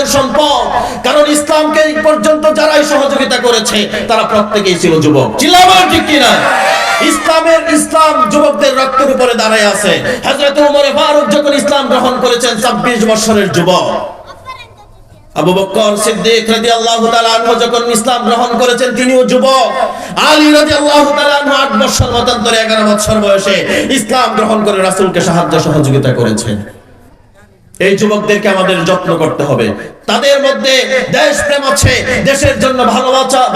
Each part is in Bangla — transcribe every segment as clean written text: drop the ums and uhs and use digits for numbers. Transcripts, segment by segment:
ইসলামের সম্পদ, কারণ ইসলামকে এই পর্যন্ত যারাই সহযোগিতা করেছে তারা প্রত্যেকেই ছিল যুবক। চিল্লাবেন ঠিক কিনা? ইসলাম যুবকদের রক্তের উপরে দাঁড়ায় আছে। হযরত ওমর ফারুক যখন ইসলাম গ্রহণ করেছেন 26 বছরের যুবক। আবু বকর সিদ্দিক রাদিয়াল্লাহু তাআলা আনহু যখন ইসলাম গ্রহণ করেছেন তিনিও যুবক। আলী রাদিয়াল্লাহু তাআলা আনহু 8 বছর মতান্তরে 11 বছর বয়সে ইসলাম গ্রহণ করে রাসূলকে সাহায্য সহযোগিতা করেছেন। এই যুবকদেরকে আমাদের যত্ন করতে হবে। তাদের মধ্যে দেশপ্রেম আছে, দেশের জন্য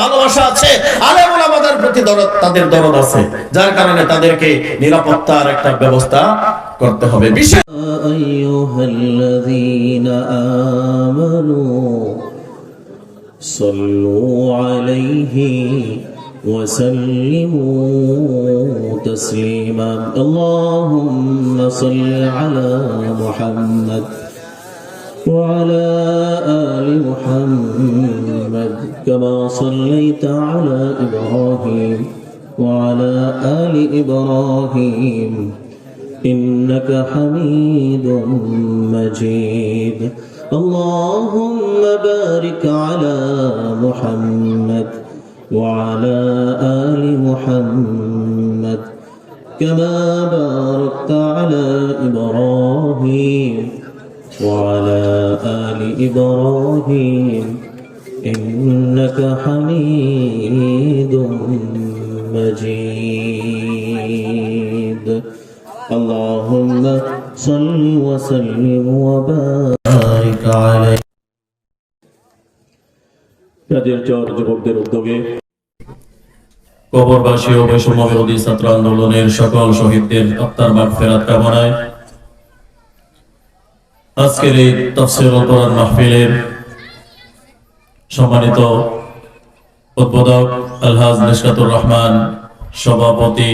ভালোবাসা আছে, আলেম ওলামাদের প্রতি তাদের দরদ আছে, যার কারণে তাদেরকে নিরাপত্তার একটা ব্যবস্থা করতে হবে। বিশেষ আইয়ুহাল্লাযীনা আমানু সাল্লু আলাইহি ওয়া সাল্লিমু তাসলিমা। আল্লাহুম্মা সাল্লি আলা মুহাম্মাদ ওয়া আলা আলি মুহাম্মাদ কামা সাল্লাইতা আলা ইব্রাহিম ওয়া আলা আলি ইব্রাহিম إنك حميد مجيد. اللهم بارك على محمد وعلى آل محمد كما باركت على إبراهيم وعلى آل إبراهيم إنك حميد مجيد. اللهم صل وسلم وبارك عليه. কাজের চর যুবকদের উদ্যোগে কবরবাসী ও বৈষম্য বিরোধী ছাত্র আন্দোলনের সকল শহীদদের আত্মার মাগফিরাত কামনায় আজকের এই তাফসীরুল কোরআন মাহফিলের সম্মানিত উদ্বোধক আলহাজ নিশকাতুর রহমান, সভাপতি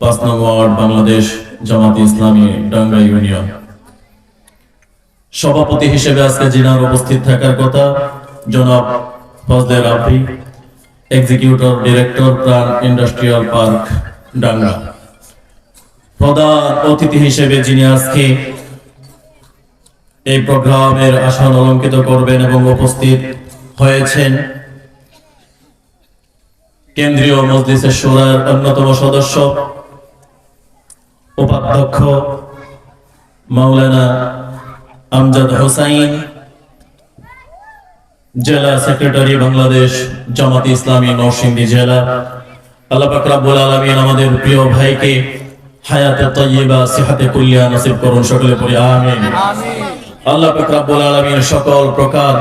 5 নং ওয়ার্ড বাংলাদেশ জামাত ইসলামী ডাঙ্গা ইউনিয়ন, সভাপতি হিসেবে আজকে যিনার উপস্থিত থাকার কথা জনাব ফজলে রাফি, এক্সিকিউটিভ ডিরেক্টর প্রাণ ইন্ডাস্ট্রিয়াল পার্ক ডাঙ্গা, প্রধান অতিথি হিসেবে যিনি আজকে এই প্রোগ্রামের আসন অলঙ্কিত করবেন এবং উপস্থিত হয়েছেন কেন্দ্রীয় মজলিসের শুরার অন্যতম সদস্য উপাধ্যক্ষ মাওলানা আমজাদ হোসাইন, জেলা সেক্রেটারি বাংলাদেশ জামাত ইসলামী নরসিংদী জেলা। আল্লাহ পাক রব্বুল আলামিন আমাদের প্রিয় ভাইকে হায়াতে তাইয়্যিবা সিহাতে কুল্লিয়া নসিব করুন, সকলে পড়ি আমিন। আল্লাহ পাক রব্বুল আলামিন সকল প্রকার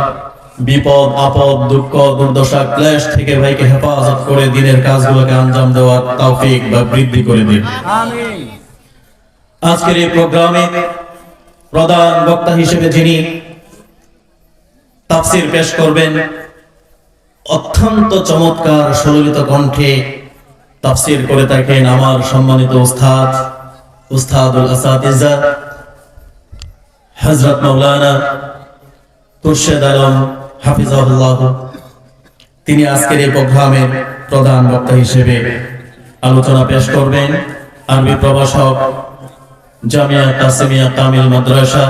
বিপদ আপদ দুঃখ দুর্দশা ক্লেশ থেকে ভাইকে হেফাজত করে দিনের কাজগুলোকে আঞ্জাম দেওয়ার তৌফিক বা বৃদ্ধি করে দিন, আমিন। আজকের এই প্রোগ্রামে প্রধান বক্তা হিসেবে যিনি তাফসীর পেশ করবেন, অত্যন্ত চমৎকার সুললিত কণ্ঠে তাফসীর করে থাকেন আমার সম্মানিত উস্তাদুল আসাতিজা হযরত মাওলানা খুরশেদ আলম হাফিজাহুল্লাহ। তিনি আজকের এই প্রোগ্রামের প্রধান বক্তা হিসেবে আলোচনা পেশ করবেন। আরবি প্রভাষক, জামিয়া কাসিমিয়া কামিল মাদ্রাসা,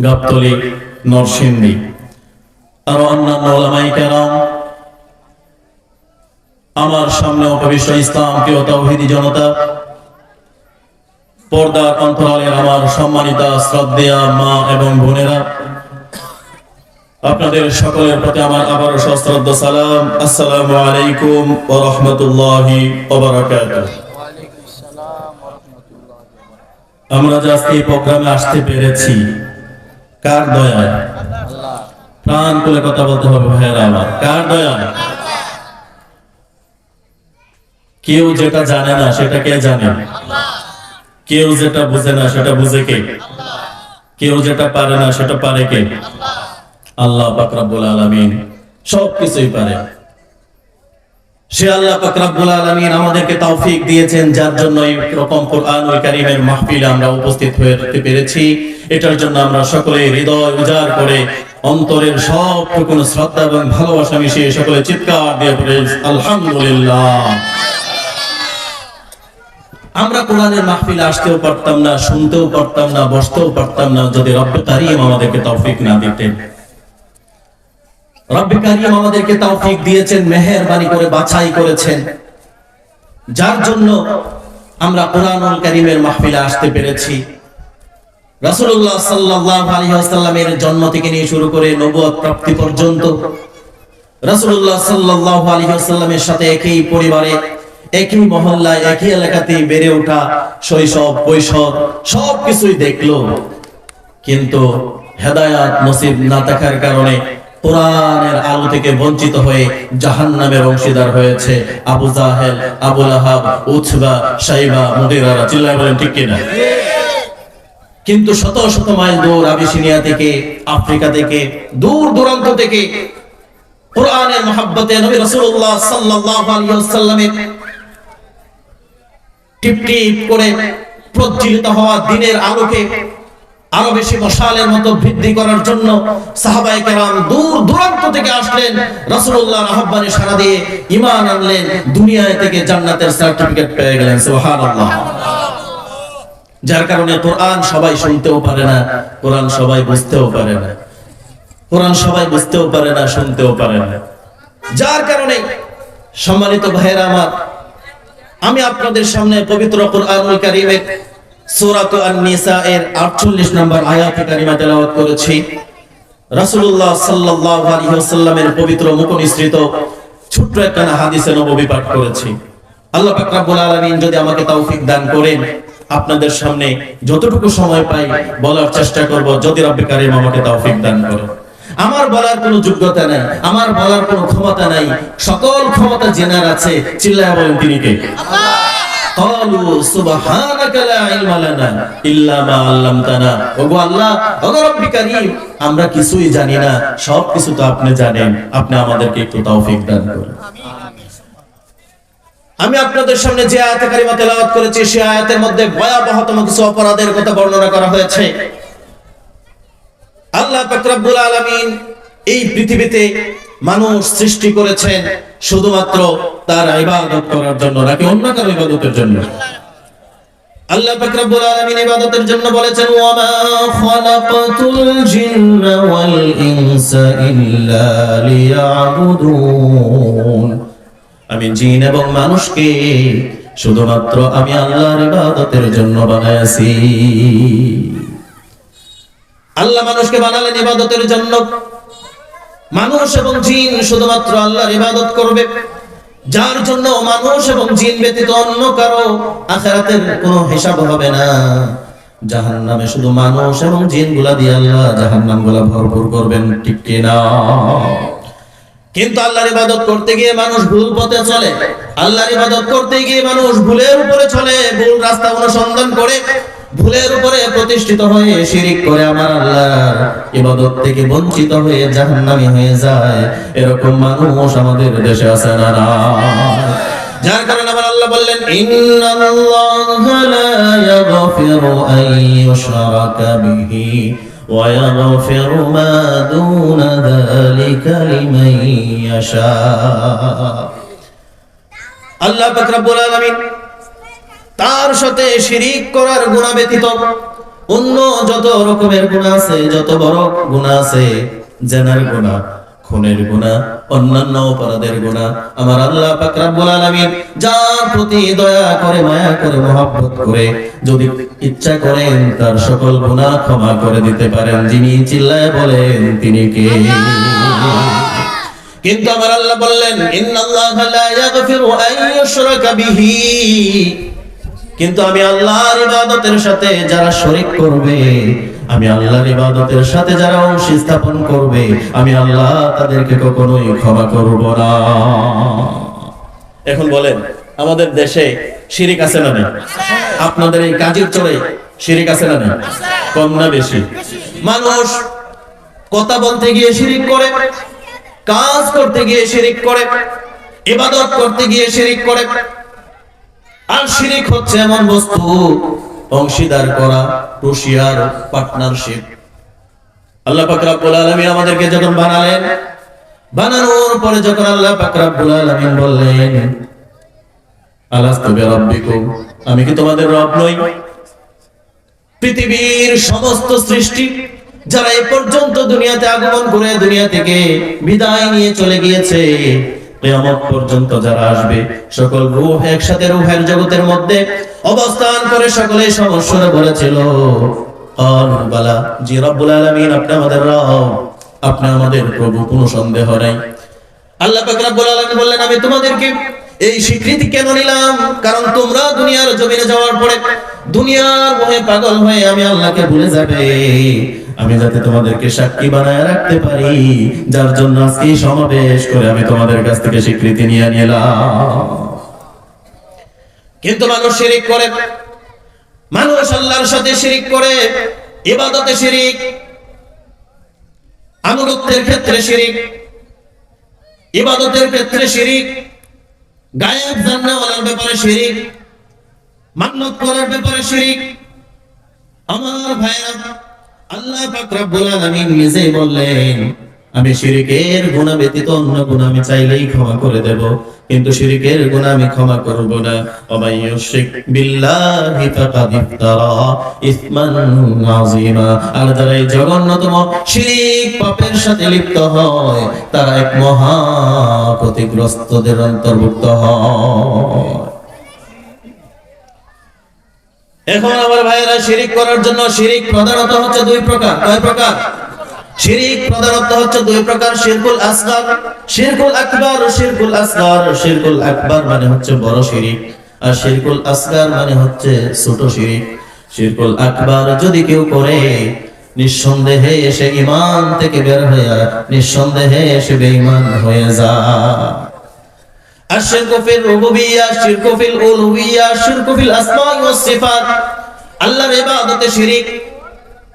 গাবতলী, নরসিংদী। আরো অন্যান্য উলামায়ে কেরাম, আমার সামনে উপবিষ্ট ইসলাম প্রিয় তাওহীদি জনতা, পর্দার অন্তরালের আমার সম্মানিতা শ্রদ্ধেয়া মা এবং বোনেরা, আপনাদের সকলের প্রতি আমার আবারও সশ্রদ্ধ সালাম। আসসালামু আলাইকুম ওয়া রাহমাতুল্লাহি ওয়া বারাকাতুহু। আমরা যে আজকে এই প্রোগ্রামে আসতে পেরেছি কার দয়ায়? প্রাণ খুলে কথা বলতে হবে ভাইয়েরা আমার, কার দয়ায়? কেউ যেটা জানে না সেটা কে জানে? কেউ যেটা বুঝে না সেটা বুঝে কে? কেউ যেটা পারে না সেটা পারে কে? আল্লাহ পাক রব্বুল আলামিন সবকিছুই পারে। সে আল্লাহ পাক রব্বুল আলামিন আমাদেরকে তৌফিক দিয়েছেন, যার জন্য এই রকম কোরআনুল কারীমের মাহফিলে আমরা উপস্থিত হতে পেরেছি। এটার জন্য আমরা সকলে হৃদয় উজাড় করে অন্তরের সবটুকু শ্রদ্ধা এবং ভালোবাসা মিশিয়ে সকলে চিৎকার দিয়ে বলি আলহামদুলিল্লাহ। আমরা কোরআনের মাহফিলে আসতেও পারতাম না, শুনতেও পারতাম না, বসতেও পারতাম না যদি রব্বে কারীম আমাদেরকে তৌফিক না দিতেন। রব্বে কারীম আমাদেরকে তৌফিক দিয়েছেন, মেহেরবানি করে বাছাই করেছেন, যার জন্য আমরা কোরআনুল কারীমের মাহফিলে আসতে পেরেছি। রাসূলুল্লাহ সাল্লাল্লাহু আলাইহি ওয়াসাল্লামের জন্ম থেকে নিয়ে শুরু করে নবুয়ত প্রাপ্তি পর্যন্ত রাসূলুল্লাহ সাল্লাল্লাহু আলাইহি ওয়াসাল্লামের সাথে একই পরিবারে, একই মহল্লায়, একই এলাকাতে বেড়ে ওঠা, শৈশব কৈশোর সবকিছুই দেখলো, কিন্তু হেদায়াত নসিব না থাকার কারণে কোরআনের আলো থেকে বঞ্চিত হয়ে জাহান্নামের অংশীদার হয়েছে আবু জাহেল, আবু লাহাব, উতবা, শাইবা, মুগীরা। চিল্লায় বলেন ঠিক কিনা? কিন্তু শত শত মাইল দূর আবিসিনিয়া থেকে, আফ্রিকা থেকে, দূর দূরান্ত থেকে কোরআনের মহব্বতে নবী রাসূলুল্লাহ সাল্লাল্লাহু আলাইহি ওয়াসাল্লামের টিপ টিপ করে প্রজ্বলিত হওয়া দিনের আলোকে আরো বেশি মশালের মতো বৃদ্ধি করার জন্য সাহাবায়ে কেরাম দূর দূরান্ত থেকে আসলেন, রাসূলুল্লাহর আহ্বানে সাড়া দিয়ে ঈমান আনলেন, দুনিয়া থেকে জান্নাতের সার্টিফিকেট পেয়ে গেলেন। সুবহানাল্লাহ। যার কারণে কোরআন সবাই শুনতেও পারে না, কোরআন সবাই বুঝতেও পারে না, কোরআন সবাই বুঝতেও পারে না, শুনতেও পারে না। যার কারণে সম্মানিত ভাইয়েরা আমার, আমি আপনাদের সামনে পবিত্র কোরআনুল কারীমের সূরা আন-নিসা এর 48 নম্বর আয়াত কারিমা তেলাওয়াত করেছি। রাসূলুল্লাহ সাল্লাল্লাহু আলাইহি ওয়াসাল্লামের পবিত্র মুখ নিঃসৃত ছোট্ট একটা হাদিসে নববী পাঠ করেছি। আল্লাহ পাক রব্বুল আলামিন যদি আমাকে তৌফিক দান করেন, আপনাদের সামনে যতটুকু সময় পাই বলার চেষ্টা করব, যদি রব্বে কারীম আমাকে তৌফিক দান করেন। আমার বলার কোনো যোগ্যতা নাই, আমার বলার কোনো ক্ষমতা নাই, সকল ক্ষমতা জেনার আছে। চিল্লায়া বলেন তিনি কে? আল্লাহ। ক্বালু সুবহানাকা লা ইলমা লানা ইল্লা মা আল্লামতানা। ওগো আল্লাহ, ওগো রব্বে কারীম, আমরা কিছুই জানি না, সবকিছু তো আপনি জানেন, আপনি আমাদেরকে একটু তৌফিক দান করুন। আমি আপনাদের সামনে যে আয়াতে কারিমা তেলাওয়াত করেছি, সেই আয়াতের মধ্যে ভয়াবহতম কিছু অপরাধের কথা বর্ণনা করা হয়েছে। আল্লাহ পাক রব্বুল আলামিন এই পৃথিবীতে মানুষ সৃষ্টি করেছেন শুধুমাত্র তার ইবাদত করার জন্য, নাকি অন্য কারো ইবাদতের জন্য? আল্লাহ পাক রব্বুল আলামিন ইবাদতের জন্য বলেছেন, ওয়া মা খালাকাতুল জিন্না ওয়াল ইনসা ইল্লা লিয়াবুদুন। আমি জিন এবং মানুষকে শুধুমাত্র আমি আল্লাহর ইবাদতের জন্য বানাইছি। আল্লাহ মানুষকে বানালেন ইবাদতের জন্য। মানুষ এবং জিন শুধুমাত্র আল্লাহর ইবাদত করবে, যার জন্য মানুষ এবং জিন ব্যতীত অন্য কারো আখিরাতের কোনো হিসাব হবে না। জাহান্নামে শুধু মানুষ এবং জিনগুলা দিয়ে আল্লাহ জাহান্নামগুলা ভরপুর করবেন, ঠিক কি না? কিন্তু আল্লাহর ইবাদত করতে গিয়ে মানুষ ভুল পথে চলে, আল্লাহর ইবাদত করতে গিয়ে মানুষ ভুলের উপরে চলে, ভুল রাস্তা অনুসন্ধান করে ভুলের উপরে প্রতিষ্ঠিত হয়ে শিরিক করে আমার আল্লাহর ইবাদত থেকে বঞ্চিত হয়ে জাহান্নামী হয়ে যায়। এরকম মানুষ আমাদের দেশে আছে না? যার কারণে আমার আল্লাহ বললেন, ইন্নাল্লাহা লা ইয়াগফিরু আন ইউশরাকা বিহি ওয়া ইয়াগফিরু মা দুনা যালিকা লিমান ইয়াশা। আল্লাহ পাক রব্বুল আলামিন তার সাথে শিরিক করার গুনাহ ব্যতীত অন্য যত রকমের গুনাহ আছে, যত বড় গুনাহ আছে, জেনার গুনাহ, খুনের গুনাহ, অন্যান্য অপরাধের গুনাহ, আমার আল্লাহ পাক রব্বুল আলামিন যার প্রতি দয়া করে, মায়া করে, মহব্বত করে যদি ইচ্ছা করেন তার সকল গুনাহ ক্ষমা করে দিতে পারেন। যিনি চিল্লায় বলেন তিনি কে? কিন্তু আমার আল্লাহ বললেন, ইন্নাল্লাহা লা ইয়াগফিরু আন ইউশরাকা বিহি। কিন্তু আমি আল্লাহর ইবাদতের সাথে যারা শরীক করবে, আমি আল্লাহর ইবাদতের সাথে যারা অংশ স্থাপন করবে, আমি আল্লাহ তাদেরকে কখনোই ক্ষমা করব না। এখন বলেন, আমাদের দেশে শিরিক আছে না নেই? আপনাদের এই কাজের চরে শিরিক আছে না নেই? কম না বেশি? মানুষ কথা বলতে গিয়ে শিরিক করে, কাজ করতে গিয়ে শিরিক করে, ইবাদত করতে গিয়ে শিরিক করে। আর শিরিক হচ্ছে এমন বস্তু, অংশীদার করা, টোশিয়ার, পার্টনারশিপ। আল্লাহ পাক রব্বুল আলামিন আমাদেরকে যখন বানালেন, বানানোর পরে যখন আল্লাহ পাক রব্বুল আলামিন বললেন, আলাস্তু বিরাব্বিকুম, আমি কি তোমাদের রব নই? পৃথিবীর সমস্ত সৃষ্টি যারা এ পর্যন্ত দুনিয়াতে আগমন করে দুনিয়া থেকে বিদায় নিয়ে চলে গিয়েছে, কিয়ামত পর্যন্ত যারা আসবে, সকল রূহ একসাথে রূহের জগতের মধ্যে অবস্থান করে সকলে সমস্যায় বলেছিল, ক্বালু বালা, জি রব্বুল আলামিন, আপনি আমাদের রব, আপনি আমাদের প্রভু, কোনো সন্দেহ নাই। আল্লাহ পাক রব্বুল আলামিন বললেন, আমি তোমাদেরকে এই স্বীকৃতি কেন নিলাম? কারণ তোমরা দুনিয়ার জমিনে যাওয়ার পরে দুনিয়ার মোহে পাগল হয়ে আমি আল্লাহকে ভুলে যাবে। আমি যাতে তোমাদেরকে সাক্ষী বানায় রাখতে পারি, যার জন্য আজকে এই সমাবেশ করে আমি তোমাদের কাছ থেকে স্বীকৃতি নিয়ে নিলাম। কিন্তু মানুষ শিরিক করে, মানুষ আল্লাহর সাথে শিরিক করে, ইবাদতে শিরিক, আনুগত্যের ক্ষেত্রে শিরিক, ইবাদতের ক্ষেত্রে শিরিক, গায়েব জান্নাওয়ালার ব্যাপারে শিরিক, মান্নত করার ব্যাপারে শিরিক। আমার ভাইরা, আল্লাহ পাক রব্বুল আলামিন নিজেই বললেন, আমি শিরিকের গুনাহ ব্যতীত অন্য গুনাহ আমি চাইলেই ক্ষমা করে দেব, কিন্তু শিরিকের গুনাহ আমি ক্ষমা করব না। ওয়ামাই ইউশরিক বিল্লাহি ফাকাদ ইফতারা ইসমান আযীমা। আর যারা এই জঘন্যতম শিরিক পাপের সাথে লিপ্ত হয়, তারা এক মহা ক্ষতিগ্রস্তদের অন্তর্ভুক্ত হয়। এখন আমার ভাইয়েরা, শিরিক করার জন্য শিরিক প্রধানত হচ্ছে দুই প্রকার। কয় প্রকার? শিরিক প্রধানত হচ্ছে দুই প্রকার, শিরকুল আসগর, শিরকুল আকবার। শিরকুল আসগর, শিরকুল আকবার মানে হচ্ছে বড় শিরিক, আর শিরকুল আসগর মানে হচ্ছে ছোট শিরিক। শিরকুল আকবার যদি কেউ করে, নিঃসন্দেহে সে ঈমান থেকে বের হয়ে, নিঃসন্দেহে সে বেঈমান হয়ে যায়। আশরিকু ফিল রুবুবিয়্যাহ, শিরকু ফিল উলুহিয়্যাহ, শিরকু ফিল আসমাই ওয়াস সিফাত। আল্লাহর ইবাদতে শিরিক,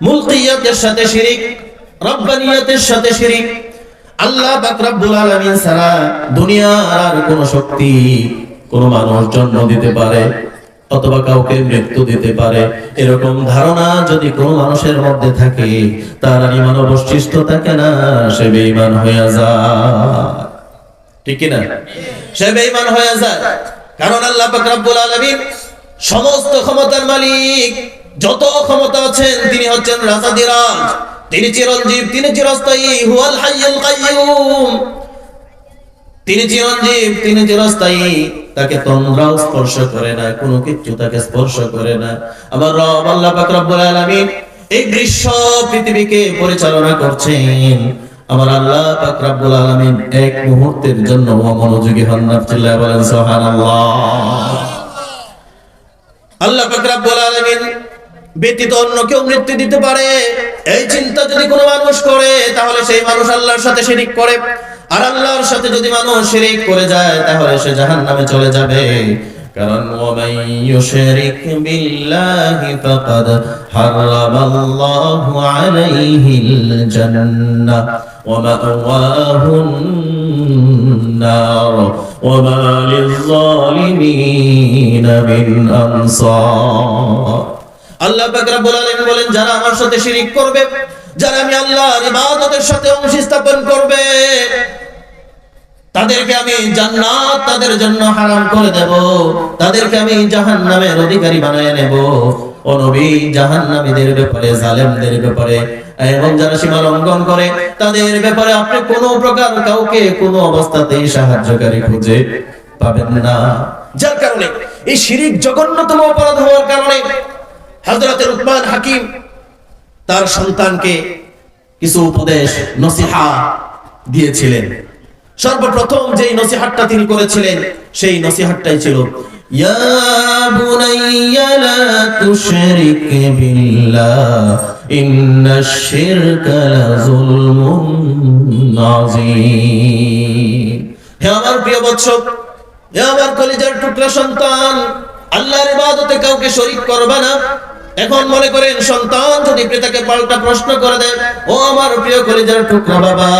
মুলকিয়াতের সাথে শিরিক, রব্বানিয়াতের সাথে শিরিক। আল্লাহ পাক রব্বুল আলামিন ছাড়া দুনিয়ার আর কোন শক্তি কোন মানুষ জন্ম দিতে পারে অথবা কাউকে মৃত্যু দিতে পারে, এরকম ধারণা যদি কোন মানুষের মধ্যে থাকে, তার ঈমান অবশিষ্ট থাকে না, সে বেঈমান হয়ে যায়। ঠিক কি না? সে বেঈমান হয়ে যায়। কারণ আল্লাহ পাক রব্বুল আলামিন সমস্ত ক্ষমতার মালিক, যত ক্ষমতা আছেন তিনি হচ্ছেন রাজাধিরাজ, তিনি চিরঞ্জীব, তিনি চিরস্থায়ী। হুয়াল হাইয়ুল কাইয়্যুম, তিনি চিরঞ্জীব, তিনি চিরস্থায়ী। তাকে তন্দ্রাও স্পর্শ করে না, কোনো কিছু তাকে স্পর্শ করে না। আমার রব আল্লাহ পাক রব্বুল আলামিন এই বিশ্ব পৃথিবীকে পরিচালনা করছেন। আমার আল্লাহ পাক রব্বুল আলামিন এক মুহূর্তের জন্য অমনোযোগী হন না। চিল্লায়া বলেন সুবহানাল্লাহ। আল্লাহ পাক রব্বুল আলামিন ব্যতীত অন্য কেউ মৃত্যু দিতে পারে, এই চিন্তা যদি কোনো মানুষ করে, তাহলে সেই মানুষ আল্লাহর সাথে শিরিক করে। আর আল্লাহর সাথে যদি মানুষ শিরিক করে যায়, তাহলে সে জাহান্নামে চলে যাবে। কারণ ওয়ামাই ইউশরিক বিল্লাহি ফাকাদ হারামাল্লাহু আলাইহিল জান্নাহ ওয়া মাওয়াহুন নার ওয়া মা লিয-যালিমিনা মিন আনসার। আল্লাহ পাক রব্বুল আলামিন বলেন, যারা আমার সাথে শিরিক করবে, যারা আমি আল্লাহর ইবাদতের সাথে অংশ স্থাপন করবে, তাদেরকে আমি জান্নাত তাদের জন্য হারাম করে দেব, তাদেরকে আমি জাহান্নামের অধিকারী বানায় নেব। ও নবী, জাহান্নামীদের ব্যাপারে, জালেমদের ব্যাপারে এবং যারা সীমা লঙ্ঘন করে, তাদের ব্যাপারে আপনি কোনো প্রকার কাউকে কোনো অবস্থাতেই সাহায্যকারী খুঁজে পাবেন না। যার কারণে এই শিরিক জঘন্যতম অপরাধ হওয়ার কারণে হযরত লুকমান হাকিম তার সন্তানকে কিছু উপদেশ, নসিহা দিয়েছিলেন। সর্বপ্রথম যেই নসিহতটা তিনি করেছিলেন, সেই নসিহতটাই ছিল, ইয়া বুনাইয়া লা তুশরিক বিল্লাহ ইন্নাশ শিরকা লাযুলমুন আযীম। হে আমার প্রিয় বৎস, হে আমার কলিজার টুকরা সন্তান, আল্লাহর ইবাদতে কাউকে শরীক করবে না। এখন মনে করেন, সন্তান যদি পিতাকে পাল্টা প্রশ্ন করে দেয়, ও আমার প্রিয় কলিজার টুকরা বাবা,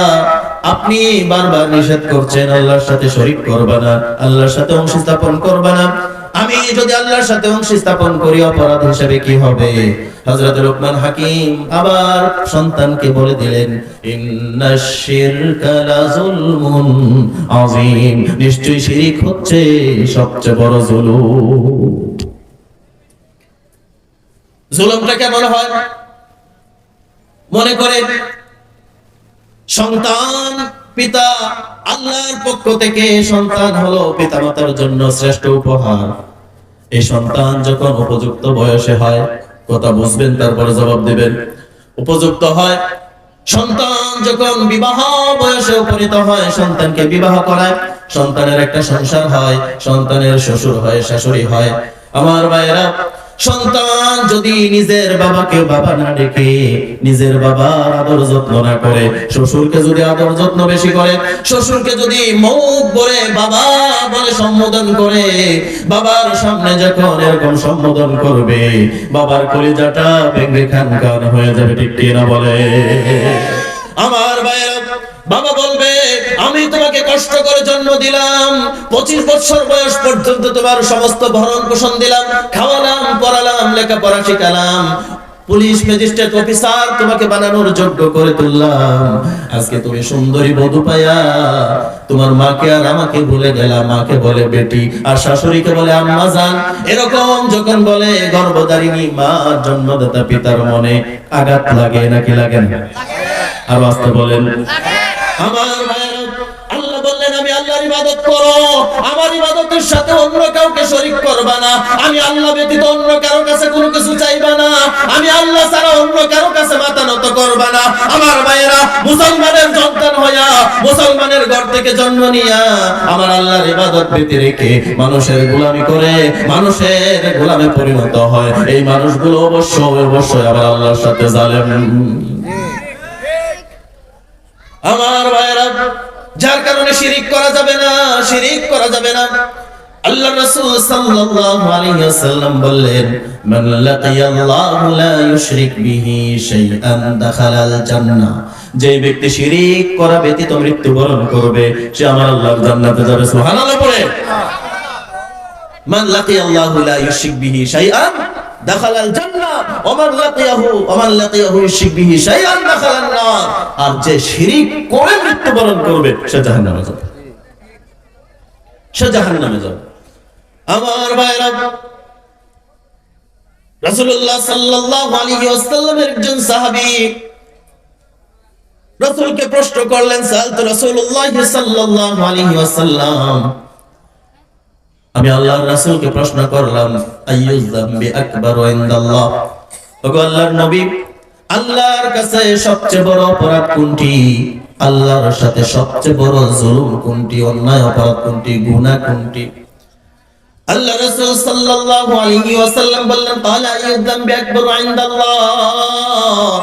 আপনি বারবার নিষেধ করছেন আল্লাহর সাথে শরীক করবে না, আল্লাহর সাথে অংশ স্থাপন করবে না। আমি যদি আল্লাহর সাথে অংশ স্থাপন করি, অপরাধ হিসেবে কি হবে? হযরত লুকমান হাকিম আবার সন্তানকে বলে দিলেন, ইন্নাশ শিরকা লাযুলমুন আযীম, নিশ্চয়ই শিরক হচ্ছে সবচেয়ে বড় জুলুম। জুলুমটা কেমন হয়? মনে করে সন্তান পিতা আল্লাহর পক্ষ থেকে, সন্তান হলো পিতামাতার জন্য শ্রেষ্ঠ উপহার। এই সন্তান যখন উপযুক্ত বয়সে হয়, কথা বুঝবেন তারপরে জবাব দিবেন, উপযুক্ত হয়, সন্তান যখন বিবাহ বয়সে উপনীত হয়, সন্তানকে বিবাহ করায়, সন্তানের একটা সংসার হয়, সন্তানের শ্বশুর হয়, শাশুড়ি হয়। আমার ভাইয়েরা, সন্তান যদি নিজের বাবাকে বাবা না ডেকে, নিজের বাবার আদর যত্ন না করে, শ্বশুরকে যদি আদর যত্ন বেশি করে, শ্বশুরকে যদি মুখ ভরে বাবা বলে সম্বোধন করে, বাবার সামনে যখন এরকম সম্বোধন করবে, বাবার কলিজাটা ভেঙে খান খান হয়ে যাবে, ঠিক কি না বলে? আমার ভাইয়েরা, বাবা বলবে, আমি তোমাকে কষ্ট করে জন্ম দিলাম, 25 বছর বয়স পর্যন্ত তোমার সমস্ত ভরণ পোষণ দিলাম, খাওয়ালাম, পড়ালাম, লেখাপড়া শিখালাম, পুলিশ ম্যাজিস্ট্রেট অফিসার তোমাকে বানানোর যোগ্য করে তুললাম। আজকে তুমি সুন্দরী বধূ পায়া তোমার মাকে আর আমাকে ভুলে গেলা, মাকে বলে বেটি আর শাশুড়িকে বলে আম্মা জান। এরকম যখন বলে গর্ভধারিণী মা, জন্মদাতা পিতার মনে আঘাত লাগে নাকি লাগে না? আর আসতে বলেন। আমার ভাইয়েরা, আল্লাহ বললেন আমি আল্লাহর ইবাদত করো, আমার ইবাদতের সাথে অন্য কাউকে শরীক করবা না, আমি আল্লাহ ব্যতীত অন্য কারো কাছে কোনো কিছু চাইবা না, আমি আল্লাহ ছাড়া অন্য কারো কাছে মাথা নত করবা না। আমার ভাইয়েরা, মুসলমানের সন্তান হইয়া, মুসলমানের ঘর থেকে জন্ম নিয়া আমার আল্লাহর ইবাদত ব্যতি রেখে মানুষের গোলামি করে, মানুষের গোলামে পরিণত হয়, এই মানুষগুলো অবশ্যই অবশ্যই আবার আল্লাহর সাথে জালেম। আমার ভাইরা, যার কারণে শিরিক করা যাবে না, শিরিক করা যাবে না। আল্লাহর রাসূল সাল্লাল্লাহু আলাইহি ওয়াসাল্লাম বললেন, মান লাকিয়াল্লাহু লা ইউশরিক বিহি শাইআন দাখালাল জান্নাহ। যে ব্যক্তি শিরিক করা ব্যতীত মৃত্যুবরণ করবে, সে আমার আল্লাহর জান্নাতে যাবে। সুবহানাল্লাহ পড়ে। মান লাকিয়াল্লাহু লা ইউশরিক বিহি শাইআন দাখালাল জান্নাহ ওয়া মান লাকিয়াহু ইউশরিক বিহি শাইআন দাখালান নার। আর যে শিরিক করে মৃত্যুবরণ করবে, সে জাহান্নামে যাবে, সে জাহান্নামে যাবে। আমার ভাইরা, রাসূলুল্লাহ সাল্লাল্লাহু আলাইহি ওয়াসাল্লামের একজন সাহাবী রাসূলকে প্রশ্ন করলেন, সালতু রাসূলুল্লাহ সাল্লাল্লাহু আলাইহি ওয়াসাল্লাম, আমি আল্লাহর রাসূলকে প্রশ্ন করলাম, আইয়ুয যামবি আকবারু ইনদাল্লাহ, ওগো আল্লাহর নবী, আল্লাহর কাছে সবচেয়ে বড় অপরাধ কোনটি? আল্লাহর সাথে সবচেয়ে বড় জুলুম কোনটি? অন্যায় অপরাধ কোনটি? গুনাহ কোনটি? আল্লাহ রাসূল সাল্লাল্লাহু আলাইহি ওয়াসাল্লাম বললেন, ক্বালা আইয়ুয যামবি আকবারু ইনদাল্লাহ,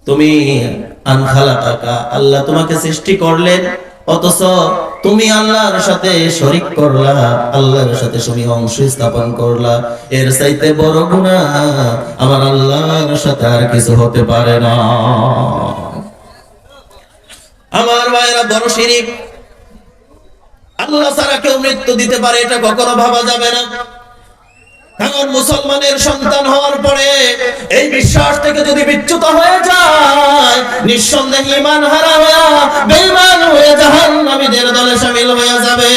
তুমি আন খালাকাকা, আল্লাহ তোমাকে সৃষ্টি করলেন, অথচ তুমি আল্লাহর সাথে শরীক করলা, আল্লাহর সাথে তুমি অংশ স্থাপন করলা, এর চাইতে বড় গুনাহ আমার আল্লাহর সাথে আর কিছু হতে পারে না। আমার ভাইরা, বড় শিরিক। আল্লাহ ছাড়া কেউ মৃত্যু দিতে পারে, এটা কখনো ভাবা যাবে না। কারণ মুসলমানের সন্তান হওয়ার পরে এই বিশ্বাস থেকে যদি বিচ্যুত হয়ে যায়, নিঃসন্দেহে ঈমান হারা হয়ে, বেঈমান হয়ে জাহান্নামীদের দলে শামিল হয়ে যাবে।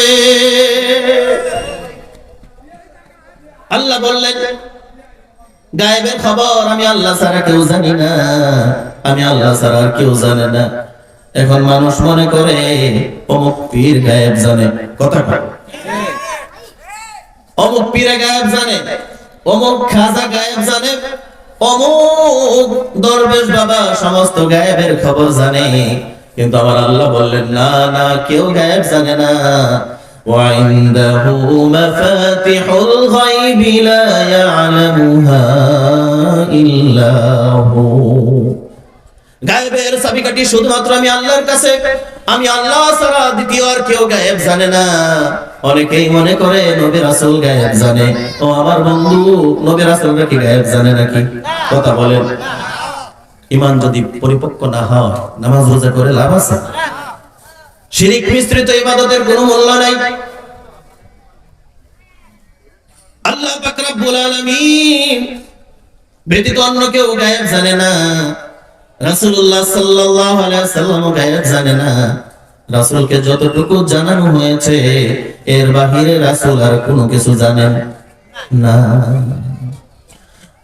আল্লাহ বললেন, গায়েবের খবর আমি আল্লাহ ছাড়া কেউ জানি না, আমি আল্লাহ ছাড়া আর কেউ জানে না। এখন মানুষ মনে করে অমুক পীর গায়েব জানে, কথা কয়, অমুক পীরে গায়েব জানে, অমুক খাজা গায়েব জানে, অমুক দরবেশ বাবা সমস্ত গায়েবের খবর জানে। কিন্তু আমার আল্লাহ বললেন, না না, কেউ গায়েব জানে না। ওয়া ইনদাহু মাফাতিহুল গায়বি লা ইয়ালামুহা ইল্লা হু, গায়েবের চাবিকাঠি শুধুমাত্র আমি আল্লাহর কাছে, আমি আল্লাহ ছাড়া দ্বিতীয় আর কেউ গায়েব জানে না। অনেকেই মনে করে নবী রাসূল গায়েব জানে। ও আমার বন্ধু, নবী রাসূলরা কি গায়েব জানে নাকি? কথা বলেন। ঈমান যদি পরিপক্ক না হয়, নামাজ রোজা করে লাভ আছে? শিরিক মিশ্রিত ইবাদতের কোনো মূল্য নাই। আল্লাহ পাক রব্বুল আলামিন ব্যতীত অন্য কেউ গায়েব জানে না। রাসূলুল্লাহ সাল্লাল্লাহু আলাইহি ওয়াসাল্লাম গায়েব জানে না। রাসূলকে যতটুকু জানানো হয়েছে, এর বাহিরে রাসূল আর কোনো কিছু জানেন না।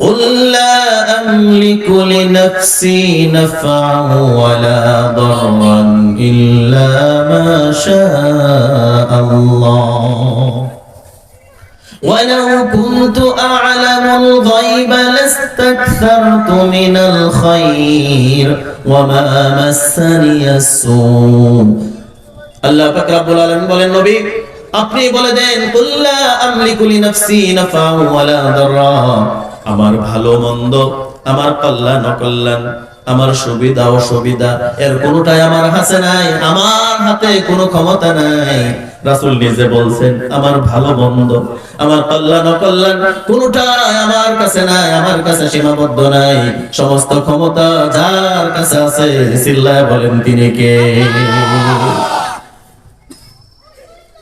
قل لا أملك لنفسي نفعا ولا ضرا إلا ما شاء الله ولو كنت أعلم الغيب لاستكثرت من الخير وما مسني السوء আল্লাহ পাক রব্বুল আলামিন বলেন নবী আপনি বলে দেন কুল লা আমলিকু লিনাফসি নাফআ ওয়ালা দাররা আমার ভালো মন্দ আমার কল্যাণ অকল্যাণ আমার সুবিধা অসুবিধা এর কোনোটাই আমার হাতে নাই আমার হাতে কোনো ক্ষমতা নাই রাসূল নিজে বলছেন আমার ভালো মন্দ আমার কল্যাণ অকল্যাণ কোনোটাই আমার কাছে নাই আমার কাছে সীমাবদ্ধ নাই সমস্ত ক্ষমতা যার কাছে আছে চিল্লায় বলেন তিনি কে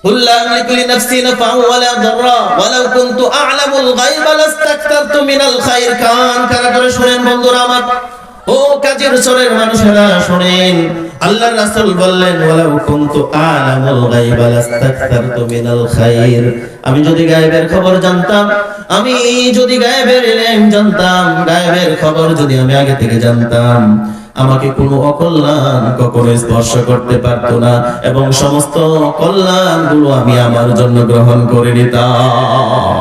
قل لا أملك لنفسي نفعا ولا ضرا ولو كنت أعلم الغيب لاستكثرت من الخير কান খাড়া করে শুনেন বন্ধুরা আমার ও কাজের সরের মানুষেরা শুনেন আল্লাহর রাসূল বললেন ওয়ালাউ কুনতু আ'লামুল গায়বা লাস্তাকথারতু মিনাল খায়র আমি যদি গায়েবের খবর জানতাম আমি যদি গায়েবের ইলম জানতাম গায়েবের খবর যদি আমি আগে থেকে জানতাম আমাকে কোনো অকল্যাণ কখনো স্পর্শ করতে পারতো না এবং সমস্ত কল্যাণগুলো আমি আমার জন্য গ্রহণ করে নিতাম